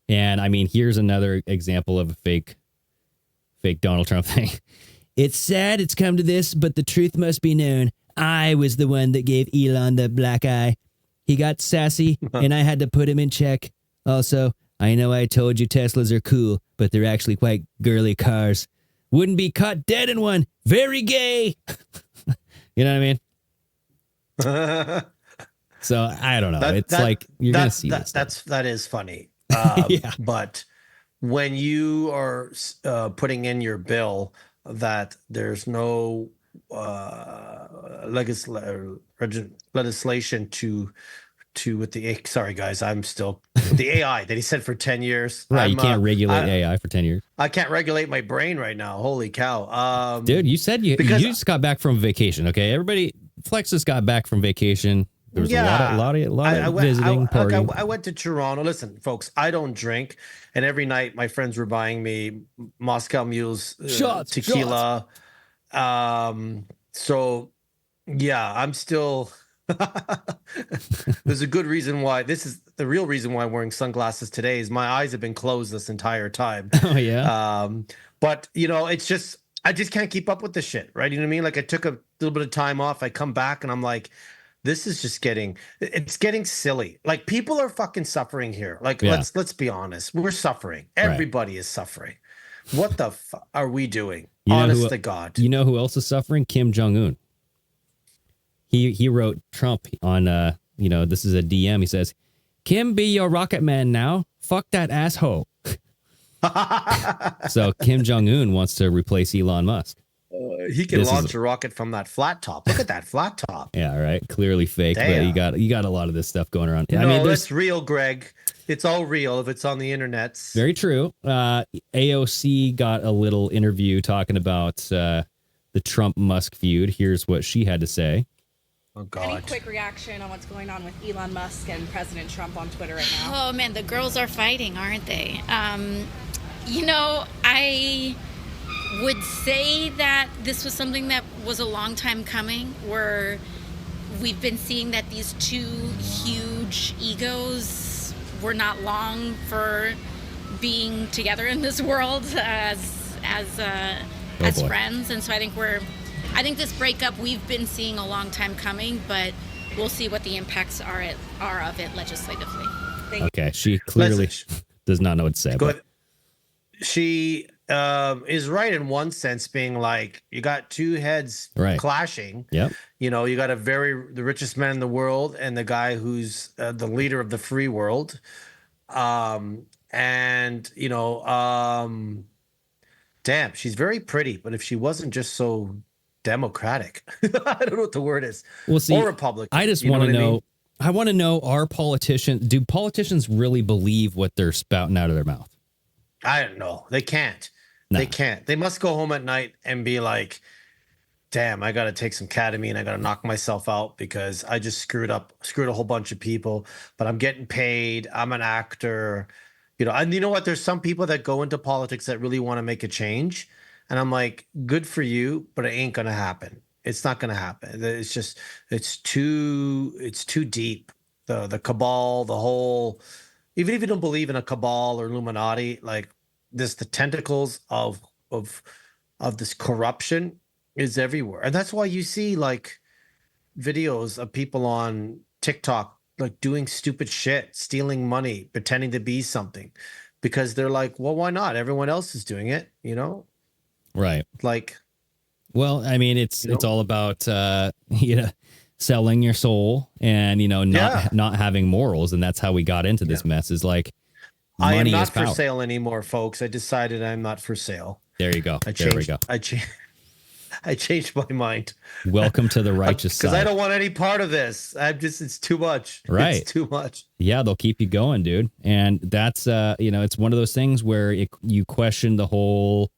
And I mean, here's another example of a fake Donald Trump thing. It's sad it's come to this, but the truth must be known. I was the one that gave Elon the black eye. He got sassy, and I had to put him in check. Also, I know I told you Teslas are cool, but they're actually quite girly cars. Wouldn't be caught dead in one. Very gay. You know what I mean? So I don't know. It's like you're gonna see this. That is funny. Yeah. But when you are putting in your bill that there's no legislation to with the sorry guys, I'm still the AI that he said for 10 years. Right, you can't regulate AI for 10 years. I can't regulate my brain right now. Holy cow. Dude, you said you just got back from vacation, okay? Everybody, Flex just got back from vacation. There was a lot of visiting, partying. I went to Toronto. Listen, folks, I don't drink, and every night my friends were buying me Moscow Mule's tequila. So yeah, I'm still there's a good reason why. This is the real reason why I'm wearing sunglasses today is my eyes have been closed this entire time. Oh yeah. But you know, it's just I just can't keep up with this shit, right? You know what I mean? Like I took a little bit of time off. I come back and I'm like, This is just it's getting silly. Like, people are fucking suffering here. Like, Yeah. let's be honest. We're suffering. Right. Everybody is suffering. What the fuck are we doing? You know Honest who- to God. You know who else is suffering? Kim Jong-un. He wrote Trump on, this is a DM. He says, Kim be your rocket man now. Fuck that asshole. So Kim Jong-un wants to replace Elon Musk. He can launch a rocket from that flat top. Look at that flat top. Yeah, right. Clearly fake, Damn. but you got a lot of this stuff going around. No, that's real, Greg. It's all real if it's on the internet. Very true. AOC got a little interview talking about the Trump-Musk feud. Here's what she had to say. Oh, God. Any quick reaction on what's going on with Elon Musk and President Trump on Twitter right now? Oh, man, the girls are fighting, aren't they? I would say that this was something that was a long time coming, where we've been seeing that these two huge egos were not long for being together in this world as friends. And so I think this breakup we've been seeing a long time coming, but we'll see what the impacts are of it legislatively. Okay, she clearly does not know what to say. But she is right in one sense, being like, you got two heads clashing. Yep. You got the richest man in the world and the guy who's the leader of the free world. Damn, she's very pretty, but if she wasn't just so democratic, I don't know what the word is. Well, see, or Republican. I just want to know. I want to know: do politicians really believe what they're spouting out of their mouth? I don't know. They can't. No. They can't. They must go home at night and be like, damn, I got to take some ketamine. I got to knock myself out because I just screwed a whole bunch of people, but I'm getting paid. I'm an actor, and you know what? There's some people that go into politics that really want to make a change. And I'm like, good for you, but it ain't going to happen. It's not going to happen. It's too deep. The cabal, the whole, even if you don't believe in a cabal or Illuminati, like the tentacles of this corruption is everywhere. And that's why you see like videos of people on TikTok, like doing stupid shit, stealing money, pretending to be something, because they're like, well, why not? Everyone else is doing it, Right. Like, well, I mean, it's all about, selling your soul and, not having morals. And that's how we got into this mess, is like, money I am not is for power. sale anymore, folks. I decided I'm not for sale. There you go. There we go. I changed my mind. Welcome to the righteous side. Because I don't want any part of this. It's too much. Right. It's too much. Yeah, they'll keep you going, dude. And that's, it's one of those things where you question the whole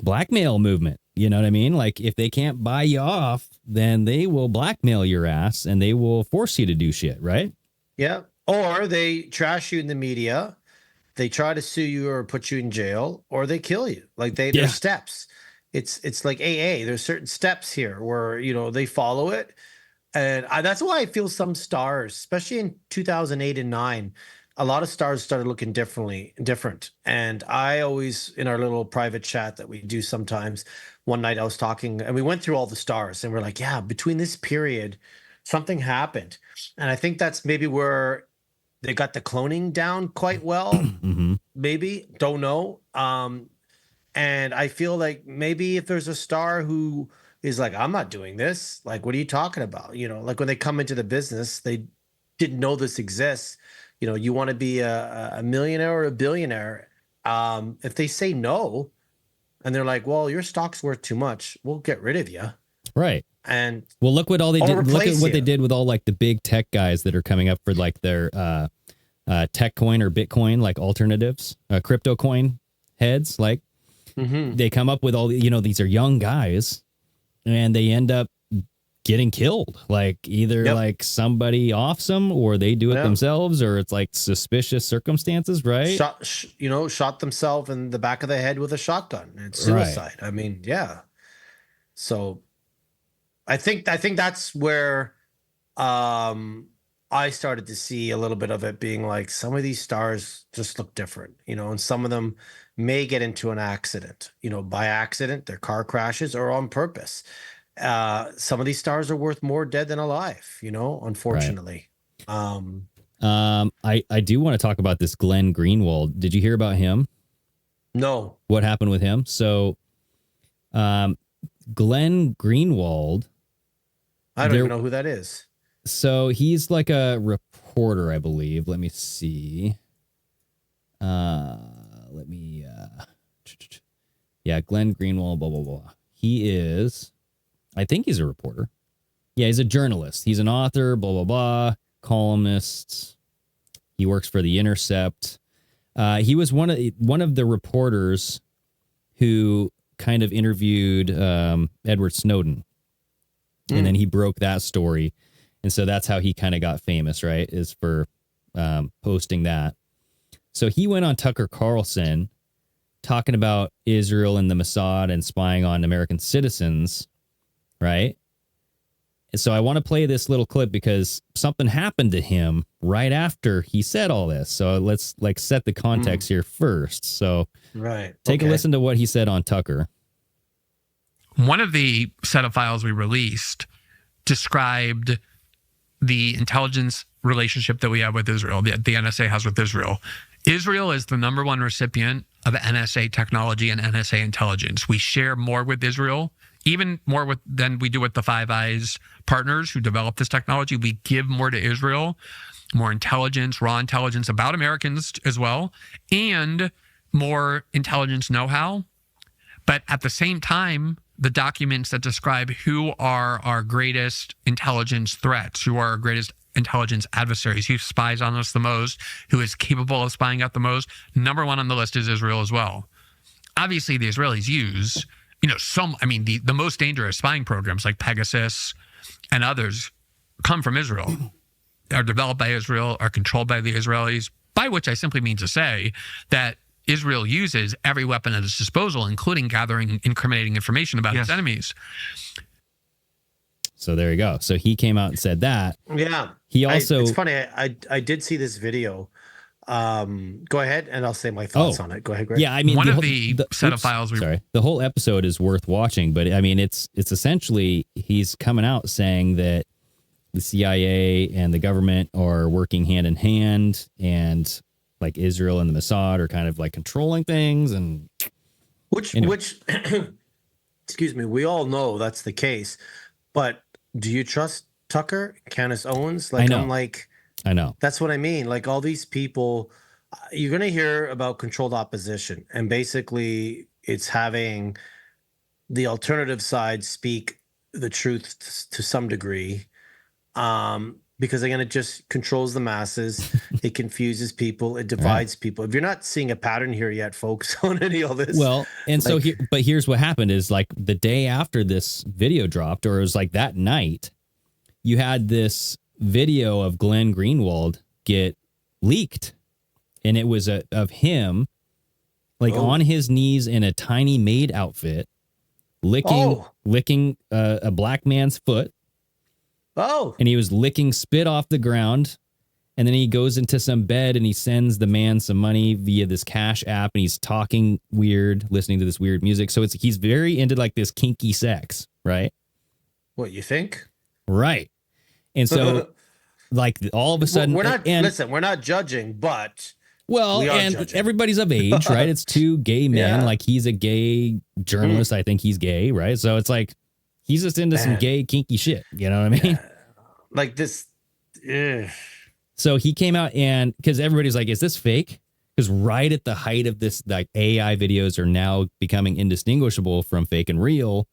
blackmail movement. You know what I mean? Like, if they can't buy you off, then they will blackmail your ass and they will force you to do shit, right? Yeah. Or they trash you in the media. They try to sue you or put you in jail, or they kill you. Like, there's steps. It's like AA. There's certain steps here where, they follow it. And that's why I feel some stars, especially in 2008 and 9, a lot of stars started looking different. And I always, in our little private chat that we do sometimes, one night I was talking and we went through all the stars and we're like, yeah, between this period, something happened. And I think that's maybe where they got the cloning down quite well. Mm-hmm. Maybe, don't know. And I feel like maybe if there's a star who is like, I'm not doing this, like, what are you talking about? Like when they come into the business, they didn't know this exists. You want to be a millionaire or a billionaire. If they say no, and they're like, well, your stock's worth too much, we'll get rid of you. Right. And well, look what all they did. Look at what you. they did with all like the big tech guys that are coming up for like their tech coin or Bitcoin, like alternatives, crypto coin heads. Like they come up with all, these are young guys and they end up getting killed. Like either like somebody offs them or they do it themselves, or it's like suspicious circumstances, right? Shot themselves in the back of the head with a shotgun. It's suicide. Right. I mean, yeah. So I think that's where I started to see a little bit of it being like, some of these stars just look different, and some of them may get into an accident, by accident, their car crashes, or on purpose. some of these stars are worth more dead than alive, unfortunately. I do want to talk about this Glenn Greenwald. Did you hear about him? No. What happened with him? So, Glenn Greenwald. I don't even know who that is. So he's like a reporter, I believe. Let me see. Glenn Greenwald, blah, blah, blah. He is, I think he's a reporter. Yeah, he's a journalist. He's an author, blah, blah, blah, columnist. He works for The Intercept. He was one of the reporters who kind of interviewed Edward Snowden. And then he broke that story. And so that's how he kind of got famous, right? Is for posting that. So he went on Tucker Carlson talking about Israel and the Mossad and spying on American citizens, right? And so I want to play this little clip because something happened to him right after he said all this. So let's set the context here first. So take a listen to what he said on Tucker. One of the set of files we released described the intelligence relationship that we have with Israel, the NSA has with Israel. Israel is the number one recipient of NSA technology and NSA intelligence. We share more with Israel, even more than we do with the Five Eyes partners who develop this technology. We give more to Israel, more intelligence, raw intelligence about Americans as well, and more intelligence know-how. But at the same time, the documents that describe who are our greatest intelligence threats, who are our greatest intelligence adversaries, who spies on us the most, who is capable of spying out the most, number one on the list is Israel as well. Obviously, the Israelis use, the most dangerous spying programs like Pegasus and others come from Israel, are developed by Israel, are controlled by the Israelis, by which I simply mean to say that Israel uses every weapon at its disposal, including gathering incriminating information about its enemies. So there you go. So he came out and said that. Yeah. He also... it's funny. I did see this video. Go ahead, and I'll say my thoughts on it. Go ahead, Greg. Yeah, I mean... the set of files... The whole episode is worth watching, but I mean, it's essentially, he's coming out saying that the CIA and the government are working hand in hand, and like Israel and the Mossad are kind of like controlling things, and which excuse me, we all know that's the case, but do you trust Tucker, Candace Owens? I know. I know. That's what I mean. Like, all these people, you're going to hear about controlled opposition, and basically it's having the alternative side speak the truth to some degree. Because again, it just controls the masses, it confuses people, it divides people. If you're not seeing a pattern here yet, folks, on any of this. Well, and so but here's what happened is, like, the day after this video dropped, or it was like that night, you had this video of Glenn Greenwald get leaked, and it was of him on his knees in a tiny maid outfit, licking a black man's foot. Oh. And he was licking spit off the ground. And then he goes into some bed and he sends the man some money via this cash app, and he's talking weird, listening to this weird music. So he's very into like this kinky sex, right? What, you think? Right. And so like all of a sudden, we're not judging, but judging. Everybody's of age, right? It's two gay men. Yeah. Like, he's a gay journalist. I think he's gay, right? So it's like, he's just into some gay, kinky shit. You know what I mean? Like this. So he came out, and because everybody's like, is this fake? Because right at the height of this, like, AI videos are now becoming indistinguishable from fake and real.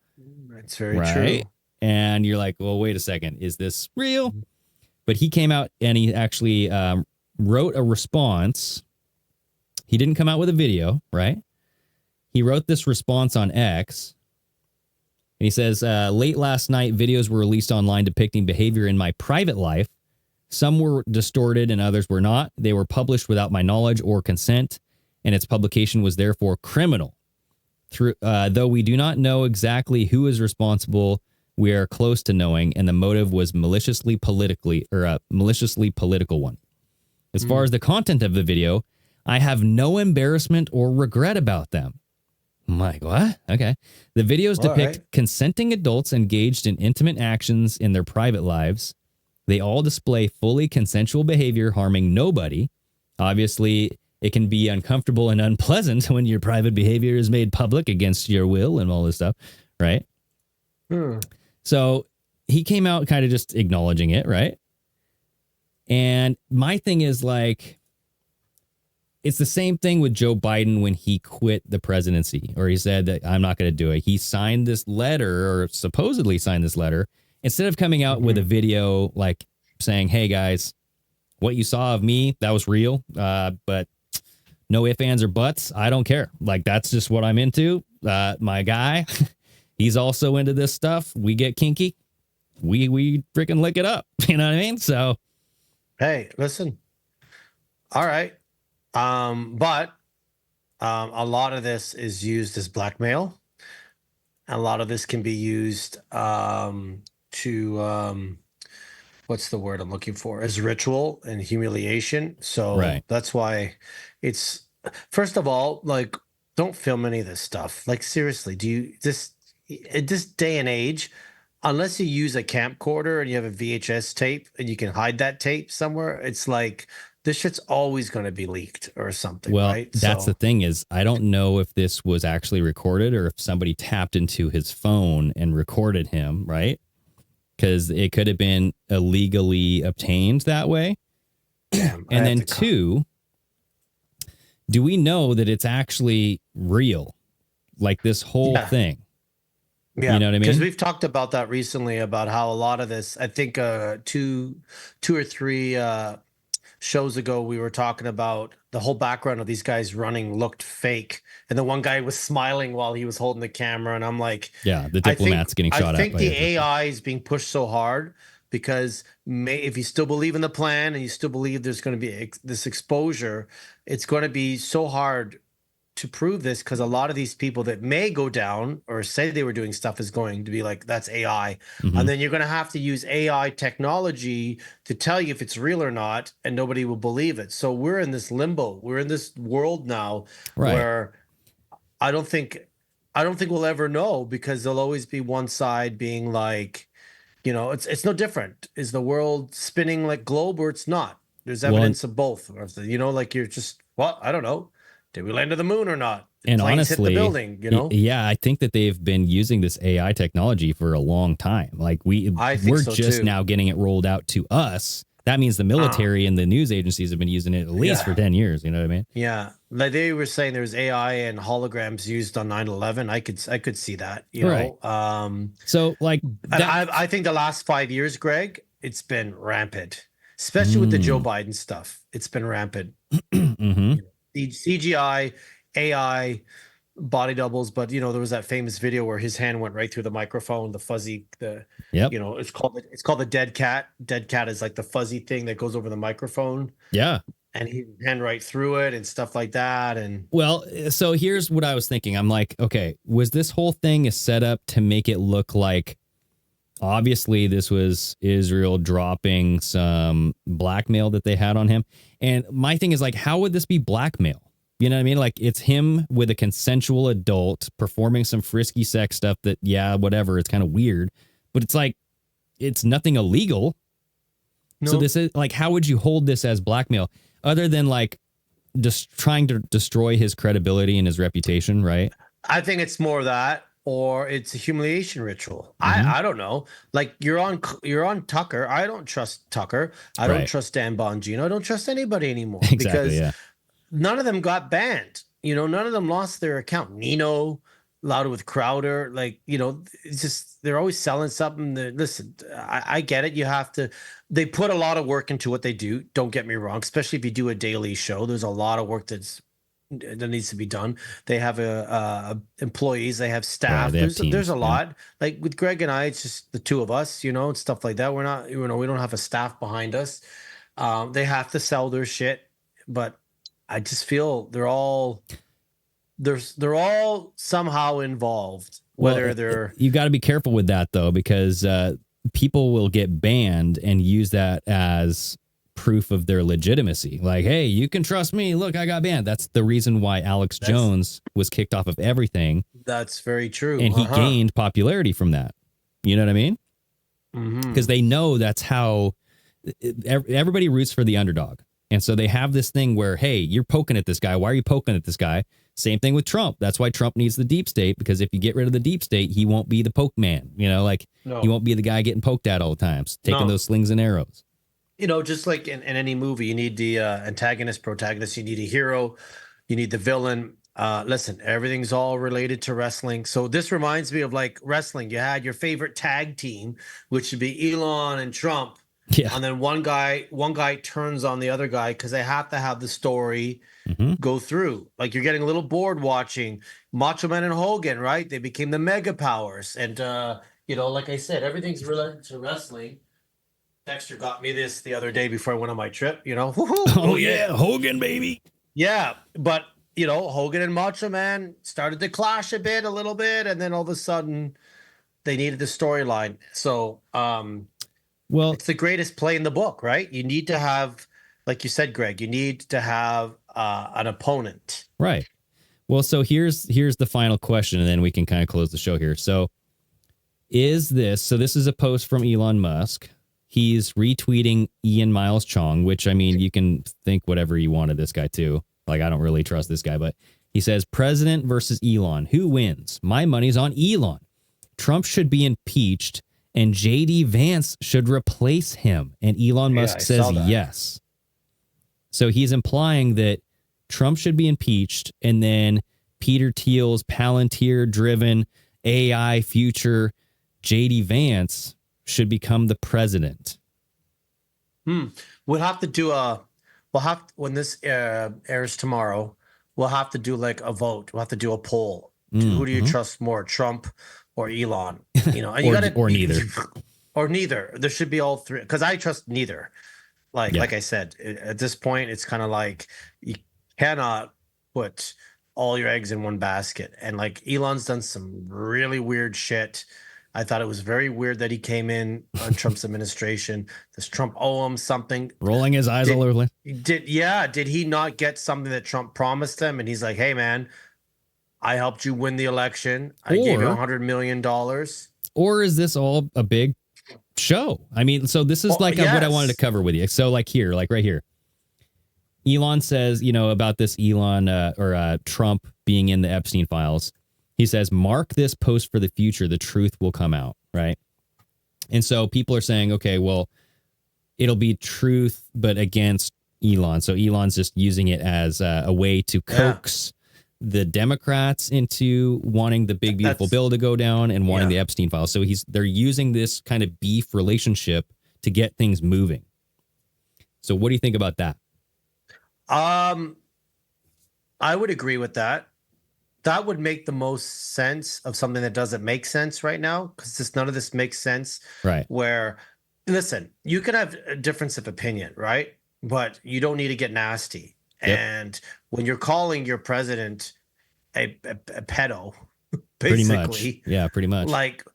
That's very true. And you're like, well, wait a second. Is this real? But he came out and he actually wrote a response. He didn't come out with a video, right? He wrote this response on X. And he says, late last night, videos were released online depicting behavior in my private life. Some were distorted and others were not. They were published without my knowledge or consent, and its publication was therefore criminal. Though we do not know exactly who is responsible, we are close to knowing, and the motive was maliciously political one. As far as the content of the video, I have no embarrassment or regret about them. I'm like, what? Okay. The videos depict consenting adults engaged in intimate actions in their private lives. They all display fully consensual behavior, harming nobody. Obviously, it can be uncomfortable and unpleasant when your private behavior is made public against your will and all this stuff, right? So he came out kind of just acknowledging it, right? And my thing is like, it's the same thing with Joe Biden when he quit the presidency, or he said that I'm not going to do it. He signed this letter, or supposedly signed this letter, instead of coming out with a video like saying, hey guys, what you saw of me, that was real. But no ifs, ands, or buts. I don't care. Like, that's just what I'm into. My guy, he's also into this stuff. We get kinky. We freaking lick it up. You know what I mean? So, hey, listen. All right. But a lot of this is used as blackmail. A lot of this can be used to what's the word I'm looking for? As ritual and humiliation. So that's why it's, first of all, like, don't film any of this stuff. Like, seriously, do you at this day and age, unless you use a camcorder and you have a VHS tape and you can hide that tape somewhere, it's like, this shit's always going to be leaked or something. Well, right? that's the thing is, I don't know if this was actually recorded or if somebody tapped into his phone and recorded him, right? Because it could have been illegally obtained that way. Damn, and then two, do we know that it's actually real? Like this whole thing? Yeah, you know what I mean? Because we've talked about that recently, about how a lot of this, I think two or three shows ago, we were talking about the whole background of these guys running looked fake. And the one guy was smiling while he was holding the camera. And I'm like, yeah, the diplomat's getting shot at. I think the AI is being pushed so hard because if you still believe in the plan and you still believe there's going to be this exposure, it's going to be so hard to prove this, because a lot of these people that may go down or say they were doing stuff is going to be like, that's AI. And then you're going to have to use AI technology to tell you if it's real or not, and nobody will believe it. So we're in this limbo. We're in this world now where I don't think we'll ever know, because there'll always be one side being like, you know, it's no different. Is the world spinning like globe or it's not? There's evidence of both. Or, you know, like you're just, well, I don't know. Did we land on the moon or not? And planes honestly, hit the building, you know? Yeah, I think that they've been using this AI technology for a long time. Like we're so just too. now getting it rolled out to us. That means the military and the news agencies have been using it at least for 10 years. You know what I mean? Yeah. Like they were saying there was AI and holograms used on 9/11. I could see that, you know? So like, I think the last 5 years, Greg, it's been rampant, especially with the Joe Biden stuff. It's been rampant. CGI, AI, body doubles, but you know there was that famous video where his hand went right through the microphone, the fuzzy, you know, it's called the dead cat. Dead cat is like the fuzzy thing that goes over the microphone. Yeah, and he hand right through it and stuff like that. And well, so here's what I was thinking. I'm like, okay, was this whole thing a setup to make it look like? Obviously, this was Israel dropping some blackmail that they had on him. And my thing is like, how would this be blackmail? You know what I mean? Like it's him with a consensual adult performing some frisky sex stuff that, yeah, whatever. It's kind of weird, but it's like, it's nothing illegal. No. So this is like, how would you hold this as blackmail other than like just trying to destroy his credibility and his reputation? Right. I think it's more that. Or it's a humiliation ritual. I don't know. Like you're on Tucker. I don't trust Tucker. I don't trust Dan Bongino. I don't trust anybody anymore because none of them got banned. You know, none of them lost their account. Nino, Louder with Crowder, like, you know, it's just they're always selling something. Listen, I get it. You have to. They put a lot of work into what they do. Don't get me wrong. Especially if you do a daily show, there's a lot of work that needs to be done. They have employees, they have staff. There's a lot. Like with Greg and I, it's just the two of us, you know, and stuff like that. We're not, you know, we don't have a staff behind us. They have to sell their shit, but I just feel they're all somehow involved. Whether you got to be careful with that though, because people will get banned and use that as proof of their legitimacy. Like, hey, you can trust me. Look, I got banned. That's the reason why Alex Jones was kicked off of everything. That's very true. And he gained popularity from that. You know what I mean? Because they know that's how everybody roots for the underdog. And so they have this thing where, hey, you're poking at this guy. Why are you poking at this guy? Same thing with Trump. That's why Trump needs the deep state, because if you get rid of the deep state, he won't be the poke man. You know, like he won't be the guy getting poked at all the time, taking those slings and arrows. You know, just like in any movie, you need the antagonist, protagonist. You need a hero. You need the villain. Listen, everything's all related to wrestling. So this reminds me of like wrestling. You had your favorite tag team, which would be Elon and Trump. Yeah. And then one guy turns on the other guy because they have to have the story go through. Like you're getting a little bored watching Macho Man and Hogan, right? They became the mega powers. And, you know, like I said, everything's related to wrestling. Dexter got me this the other day before I went on my trip, you know. Oh, yeah. Hogan, baby. Yeah. But, you know, Hogan and Macho Man started to clash a little bit. And then all of a sudden they needed the storyline. So, well, it's the greatest play in the book, right? You need to have, like you said, Greg, you need to have an opponent. Right. Well, so here's the final question, and then we can kind of close the show here. So this is a post from Elon Musk. He's retweeting Ian Miles Chong, which, I mean, you can think whatever you want of this guy, too. Like, I don't really trust this guy, but he says, President versus Elon. Who wins? My money's on Elon. Trump should be impeached, and J.D. Vance should replace him. And Elon Musk says yes. So he's implying that Trump should be impeached, and then Peter Thiel's Palantir-driven AI future J.D. Vance should become the president. We'll have to do when this airs tomorrow, we'll have to do like a vote. We'll have to do a poll. Who do you trust more, Trump or Elon? You know, and or neither. Or neither. There should be all three, because I trust neither. Like I said, at this point, it's kind of like you cannot put all your eggs in one basket. And like Elon's done some really weird shit. I thought it was very weird that he came in on Trump's administration. Does Trump owe him something? Rolling his eyes all over. Did he not get something that Trump promised him? And he's like, hey, man, I helped you win the election. I gave you $100 million. Or is this all a big show? I mean, so this is what I wanted to cover with you. So like right here. Elon says, you know, about this Trump being in the Epstein files. He says, mark this post for the future. The truth will come out. Right. And so people are saying, okay, well, it'll be truth, but against Elon. So Elon's just using it as a way to coax the Democrats into wanting the big, beautiful bill to go down and wanting the Epstein files. So they're using this kind of beef relationship to get things moving. So what do you think about that? I would agree with that. That would make the most sense of something that doesn't make sense right now, because none of this makes sense. Right. Where, listen, you can have a difference of opinion, right? But you don't need to get nasty. Yep. And when you're calling your president a pedo, basically, pretty much, like,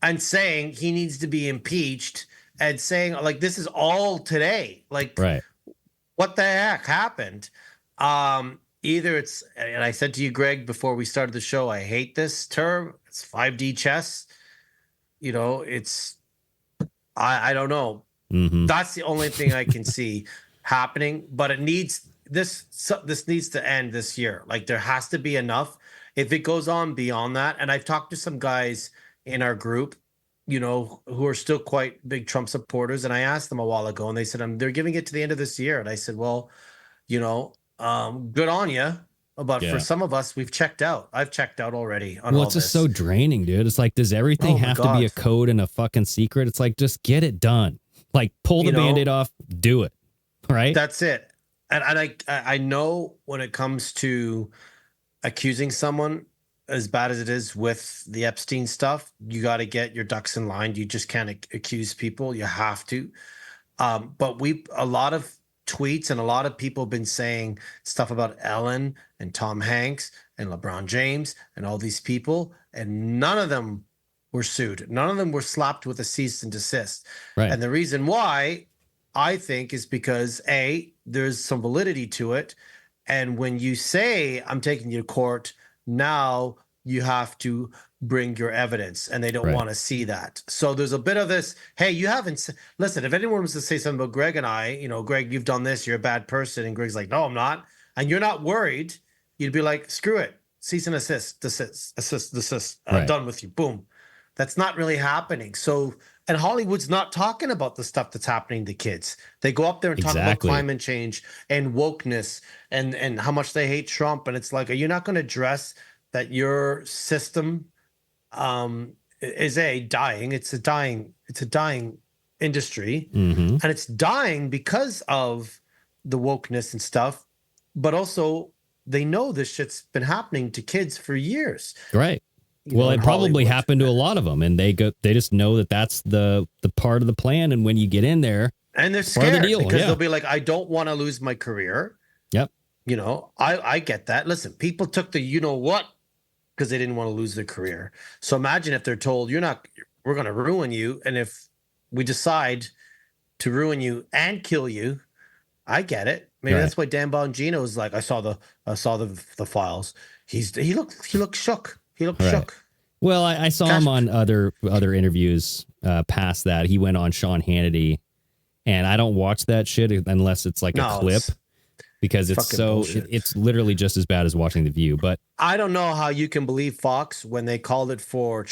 and saying he needs to be impeached, and saying like this is all today, like, right? What the heck happened? Either it's, and I said to you, Greg, before we started the show, I hate this term. It's 5D chess. You know, it's, I don't know. That's the only thing I can see happening, but it needs. This needs to end this year. Like there has to be enough. If it goes on beyond that, and I've talked to some guys in our group, you know, who are still quite big Trump supporters, and I asked them a while ago, and they said they're giving it to the end of this year, and I said, well, you know, good on you, but for some of us, we've checked out. I've checked out already. On it's just so draining, dude. It's like, does everything have to be a code and a fucking secret? It's like, just get it done. Like, pull the Band-Aid off, do it. Right? That's it. And I know when it comes to accusing someone, as bad as it is with the Epstein stuff, you got to get your ducks in line. You just can't accuse people. You have to. But a lot of tweets and a lot of people have been saying stuff about Ellen and Tom Hanks and LeBron James and all these people, and none of them were sued. None of them were slapped with a cease and desist. Right. And the reason why I think, is because there's some validity to it. And when you say, I'm taking you to court, now you have to bring your evidence, and they don't want to see that. So there's a bit of this, hey, you haven't, listen, if anyone was to say something about Greg and I, Greg, you've done this, you're a bad person. And Greg's like, no, I'm not. And you're not worried. You'd be like, screw it. Cease and desist. Done with you. Boom. That's not really happening. So, and Hollywood's not talking about the stuff that's happening to kids. They go up there and talk about climate change and wokeness and how much they hate Trump. And it's like, are you not going to address that your system is dying? It's a dying industry. And it's dying because of the wokeness and stuff. But also, they know this shit's been happening to kids for years. Right. Well, it probably happened to a lot of them, and they just know that that's the part of the plan. And when you get in there, and they're scared because they'll be like, I don't want to lose my career. Yep. I get that. Listen, people took the what because they didn't want to lose their career. So imagine if they're told we're going to ruin you, and if we decide to ruin you and kill you, I get it. Maybe that's why Dan Bongino is like, I saw the files. He looked shook. He looked shook. Well, I saw him on other interviews past that. He went on Sean Hannity, and I don't watch that shit unless it's like a clip, because it's literally just as bad as watching The View. But I don't know how you can believe Fox when they called it for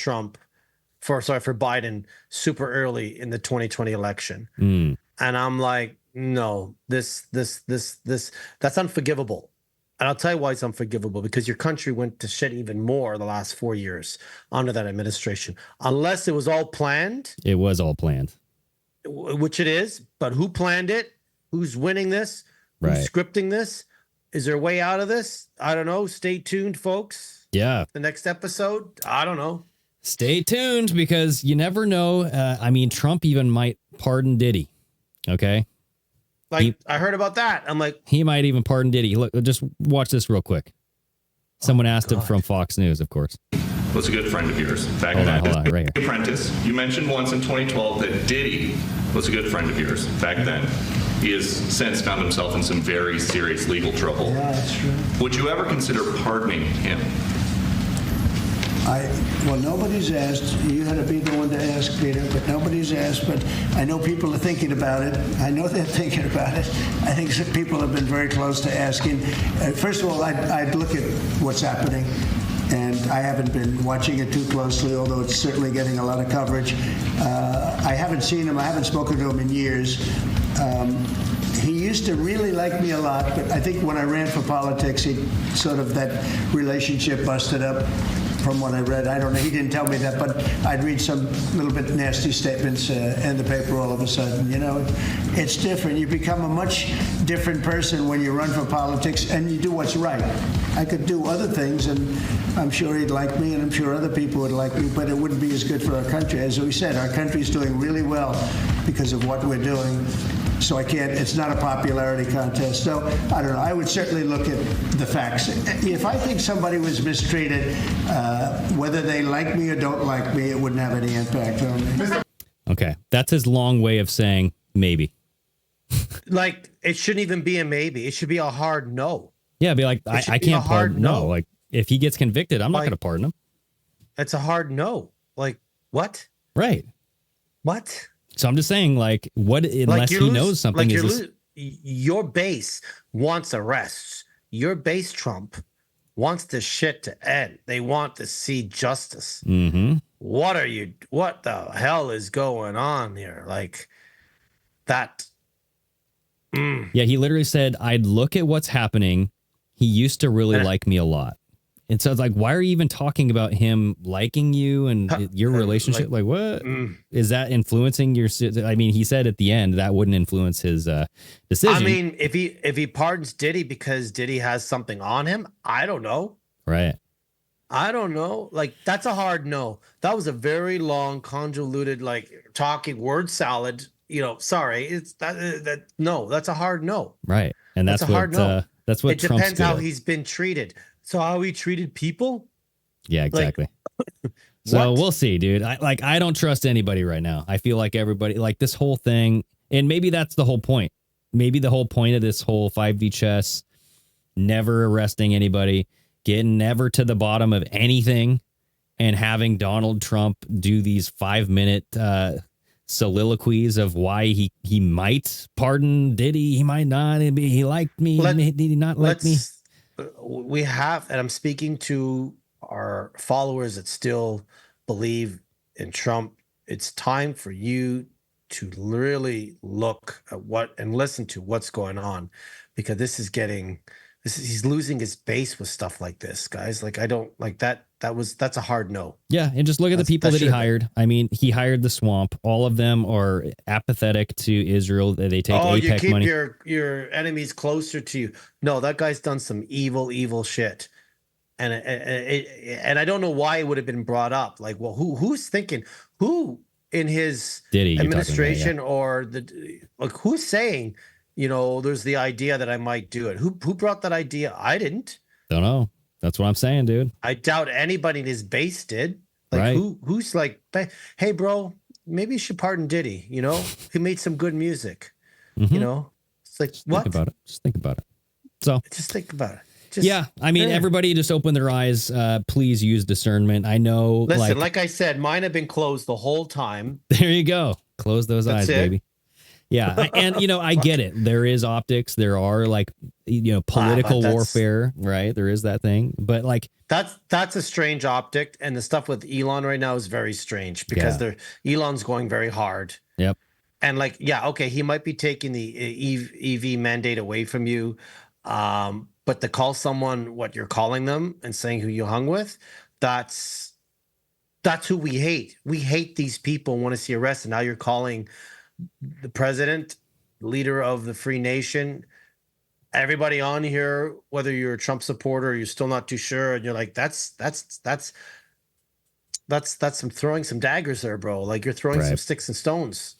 Biden super early in the 2020 election. And I'm like, no, this that's unforgivable. And I'll tell you why it's unforgivable, because your country went to shit even more the last 4 years under that administration. Unless it was all planned. It was all planned. Which it is. But who planned it? Who's winning this? Who's scripting this? Is there a way out of this? I don't know. Stay tuned, folks. Yeah. The next episode? I don't know. Stay tuned, because you never know. Trump even might pardon Diddy. Okay. I heard about that. I'm like, he might even pardon Diddy. Look, just watch this real quick. Someone asked him from Fox News, of course. Was a good friend of yours. Back hold on, right here. Apprentice. You mentioned once in 2012 that Diddy was a good friend of yours back then. He has since found himself in some very serious legal trouble. Yeah, that's true. Would you ever consider pardoning him? Well, nobody's asked. You had to be the one to ask, Peter, but nobody's asked. But I know people are thinking about it. I know they're thinking about it. I think some people have been very close to asking. First of all, I'd look at what's happening. And I haven't been watching it too closely, although it's certainly getting a lot of coverage. I haven't seen him. I haven't spoken to him in years. He used to really like me a lot, but I think when I ran for politics, that relationship busted up. From what I read, I don't know. He didn't tell me that, but I'd read some little bit nasty statements in the paper all of a sudden. It's different. You become a much different person when you run for politics and you do what's right. I could do other things, and I'm sure he'd like me, and I'm sure other people would like me, but it wouldn't be as good for our country. As we said, our country's doing really well because of what we're doing. So it's not a popularity contest. So I don't know. I would certainly look at the facts. If I think somebody was mistreated, whether they like me or don't like me, it wouldn't have any impact on me. Okay. That's his long way of saying maybe. Like, it shouldn't even be a maybe. It should be a hard no. Yeah, be like, I can't pardon. No. Like, if he gets convicted, I'm not going to pardon him. It's a hard no. Like, what? Right. What? So I'm just saying, like, what, unless he knows something. Like your base wants arrests. Your base, Trump, wants this shit to end. They want to see justice. Mm-hmm. What the hell is going on here? Like, that. Yeah, he literally said, I'd look at what's happening. He used to really like me a lot. And so it's like, why are you even talking about him liking you and your relationship? Like what? Is that influencing your? I mean, he said at the end that wouldn't influence his decision. I mean, if he pardons Diddy because Diddy has something on him, I don't know. Right. I don't know. Like, that's a hard no. That was a very long, convoluted, like, talking word salad. Sorry, it's that. No, that's a hard no. Right, and that's a hard no. That's what it Trump's depends how he's been treated. So how he treated people? Yeah, exactly. So we'll see, dude. I don't trust anybody right now. I feel like everybody, like, this whole thing, And maybe that's the whole point. Maybe the whole point of this whole 5D chess, never arresting anybody, getting never to the bottom of anything, and having Donald Trump do these 5-minute soliloquies of why he might pardon Diddy, he might not, he liked me, did he not like me? We have, and I'm speaking to our followers that still believe in Trump. It's time for you to really look at what and listen to what's going on, because he's losing his base with stuff like this, guys. Like, I don't like that. That's a hard no. Yeah, and just look at the people that he hired. I mean, he hired the swamp. All of them are apathetic to Israel. They take APEC you keep money. your enemies closer to you. No, that guy's done some evil shit, and I don't know why it would have been brought up. Like, well, who's thinking? Who in his administration or who's saying, there's the idea that I might do it? Who brought that idea? I didn't. Don't know. That's what I'm saying, dude. I doubt anybody in his base did. Like, right. Who's like, hey, bro, maybe you should pardon Diddy. He made some good music. Mm-hmm. It's like, what? Just think about it. So just think about it. Everybody just open their eyes. Please use discernment. I know. Listen, like I said, mine have been closed the whole time. There you go. Close those eyes, baby. Yeah. And, I get it. There is optics. There are political warfare, right? There is that thing. But that's a strange optic. And the stuff with Elon right now is very strange because Elon's going very hard. Yep. And he might be taking the EV mandate away from you. But to call someone what you're calling them and saying who you hung with, that's who we hate. We hate these people and want to see arrested. Now you're calling the president, leader of the free nation, everybody on here, whether you're a Trump supporter or you're still not too sure, and you're like, that's some throwing some daggers there, bro. Like, you're throwing some sticks and stones.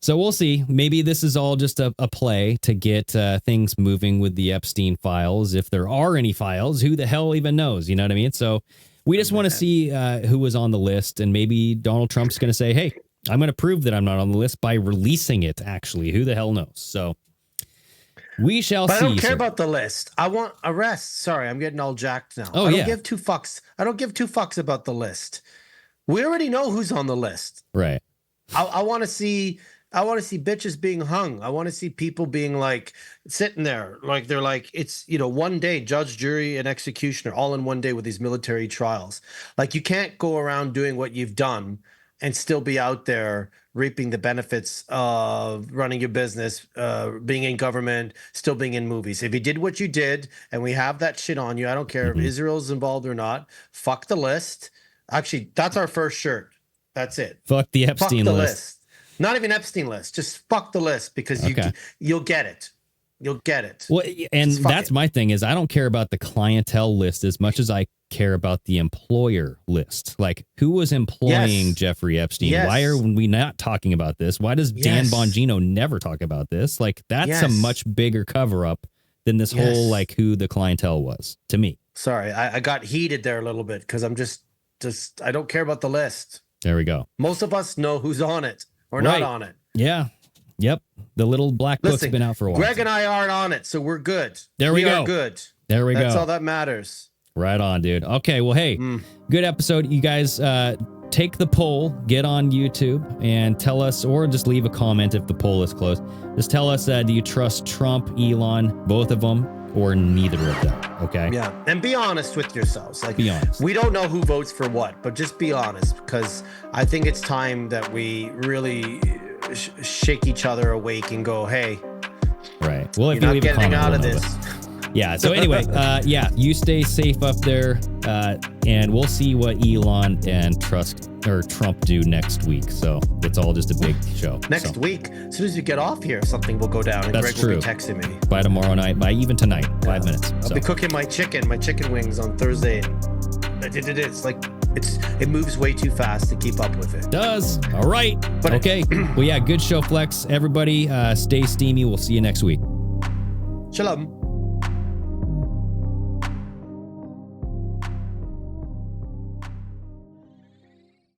So we'll see. Maybe this is all just a play to get things moving with the Epstein files. If there are any files, who the hell even knows? You know what I mean? So we just want to see who was on the list, and maybe Donald Trump's going to say, hey, I'm going to prove that I'm not on the list by releasing it, actually. Who the hell knows? So we shall see. I don't care about the list. I want arrests. Sorry, I'm getting all jacked now. I don't give two fucks. I don't give two fucks about the list. We already know who's on the list. Right. I want to see bitches being hung. I want to see people being sitting there. Like, they're like, it's, one day, judge, jury, and executioner all in one day with these military trials. Like, you can't go around doing what you've done and still be out there reaping the benefits of running your business, being in government, still being in movies. If you did what you did, and we have that shit on you, I don't care if Israel's involved or not, fuck the list. Actually, that's our first shirt. That's it. Fuck the Epstein list. Not even Epstein list. Just fuck the list, because you'll get it. You'll get it. Well, and that's my thing is I don't care about the clientele list as much as I care about the employer list. Like, who was employing Jeffrey Epstein? Why are we not talking about this? Why does Dan Bongino never talk about this? Like, that's a much bigger cover up than this whole who the clientele was to me. Sorry, I got heated there a little bit because I'm just I don't care about the list. There we go. Most of us know who's on it or not on it. Yeah. Yep. The little black book's been out for a while. Greg and I aren't on it, so we're good. There we go. We are good. There we go. That's all that matters. Right on, dude. Okay, well, hey, good episode. You guys take the poll, get on YouTube, and tell us, or just leave a comment if the poll is closed. Just tell us, do you trust Trump, Elon, both of them, or neither of them? Okay? Yeah, and be honest with yourselves. Like, be honest. We don't know who votes for what, but just be honest, because I think it's time that we really shake each other awake and go, hey, right. Well, if you're you not getting out of this. Yeah. So anyway, you stay safe up there, and we'll see what Elon and Trump do next week. So it's all just a big show. Next week, as soon as we get off here, something will go down, and That's Greg true. will be texting me. By tomorrow night, by even tonight, 5 minutes. I'll be cooking my chicken wings on Thursday. It's like it moves way too fast to keep up with it. Does. All right. But okay. Well, yeah, good show, Flex. Everybody, stay steamy. We'll see you next week. Shalom.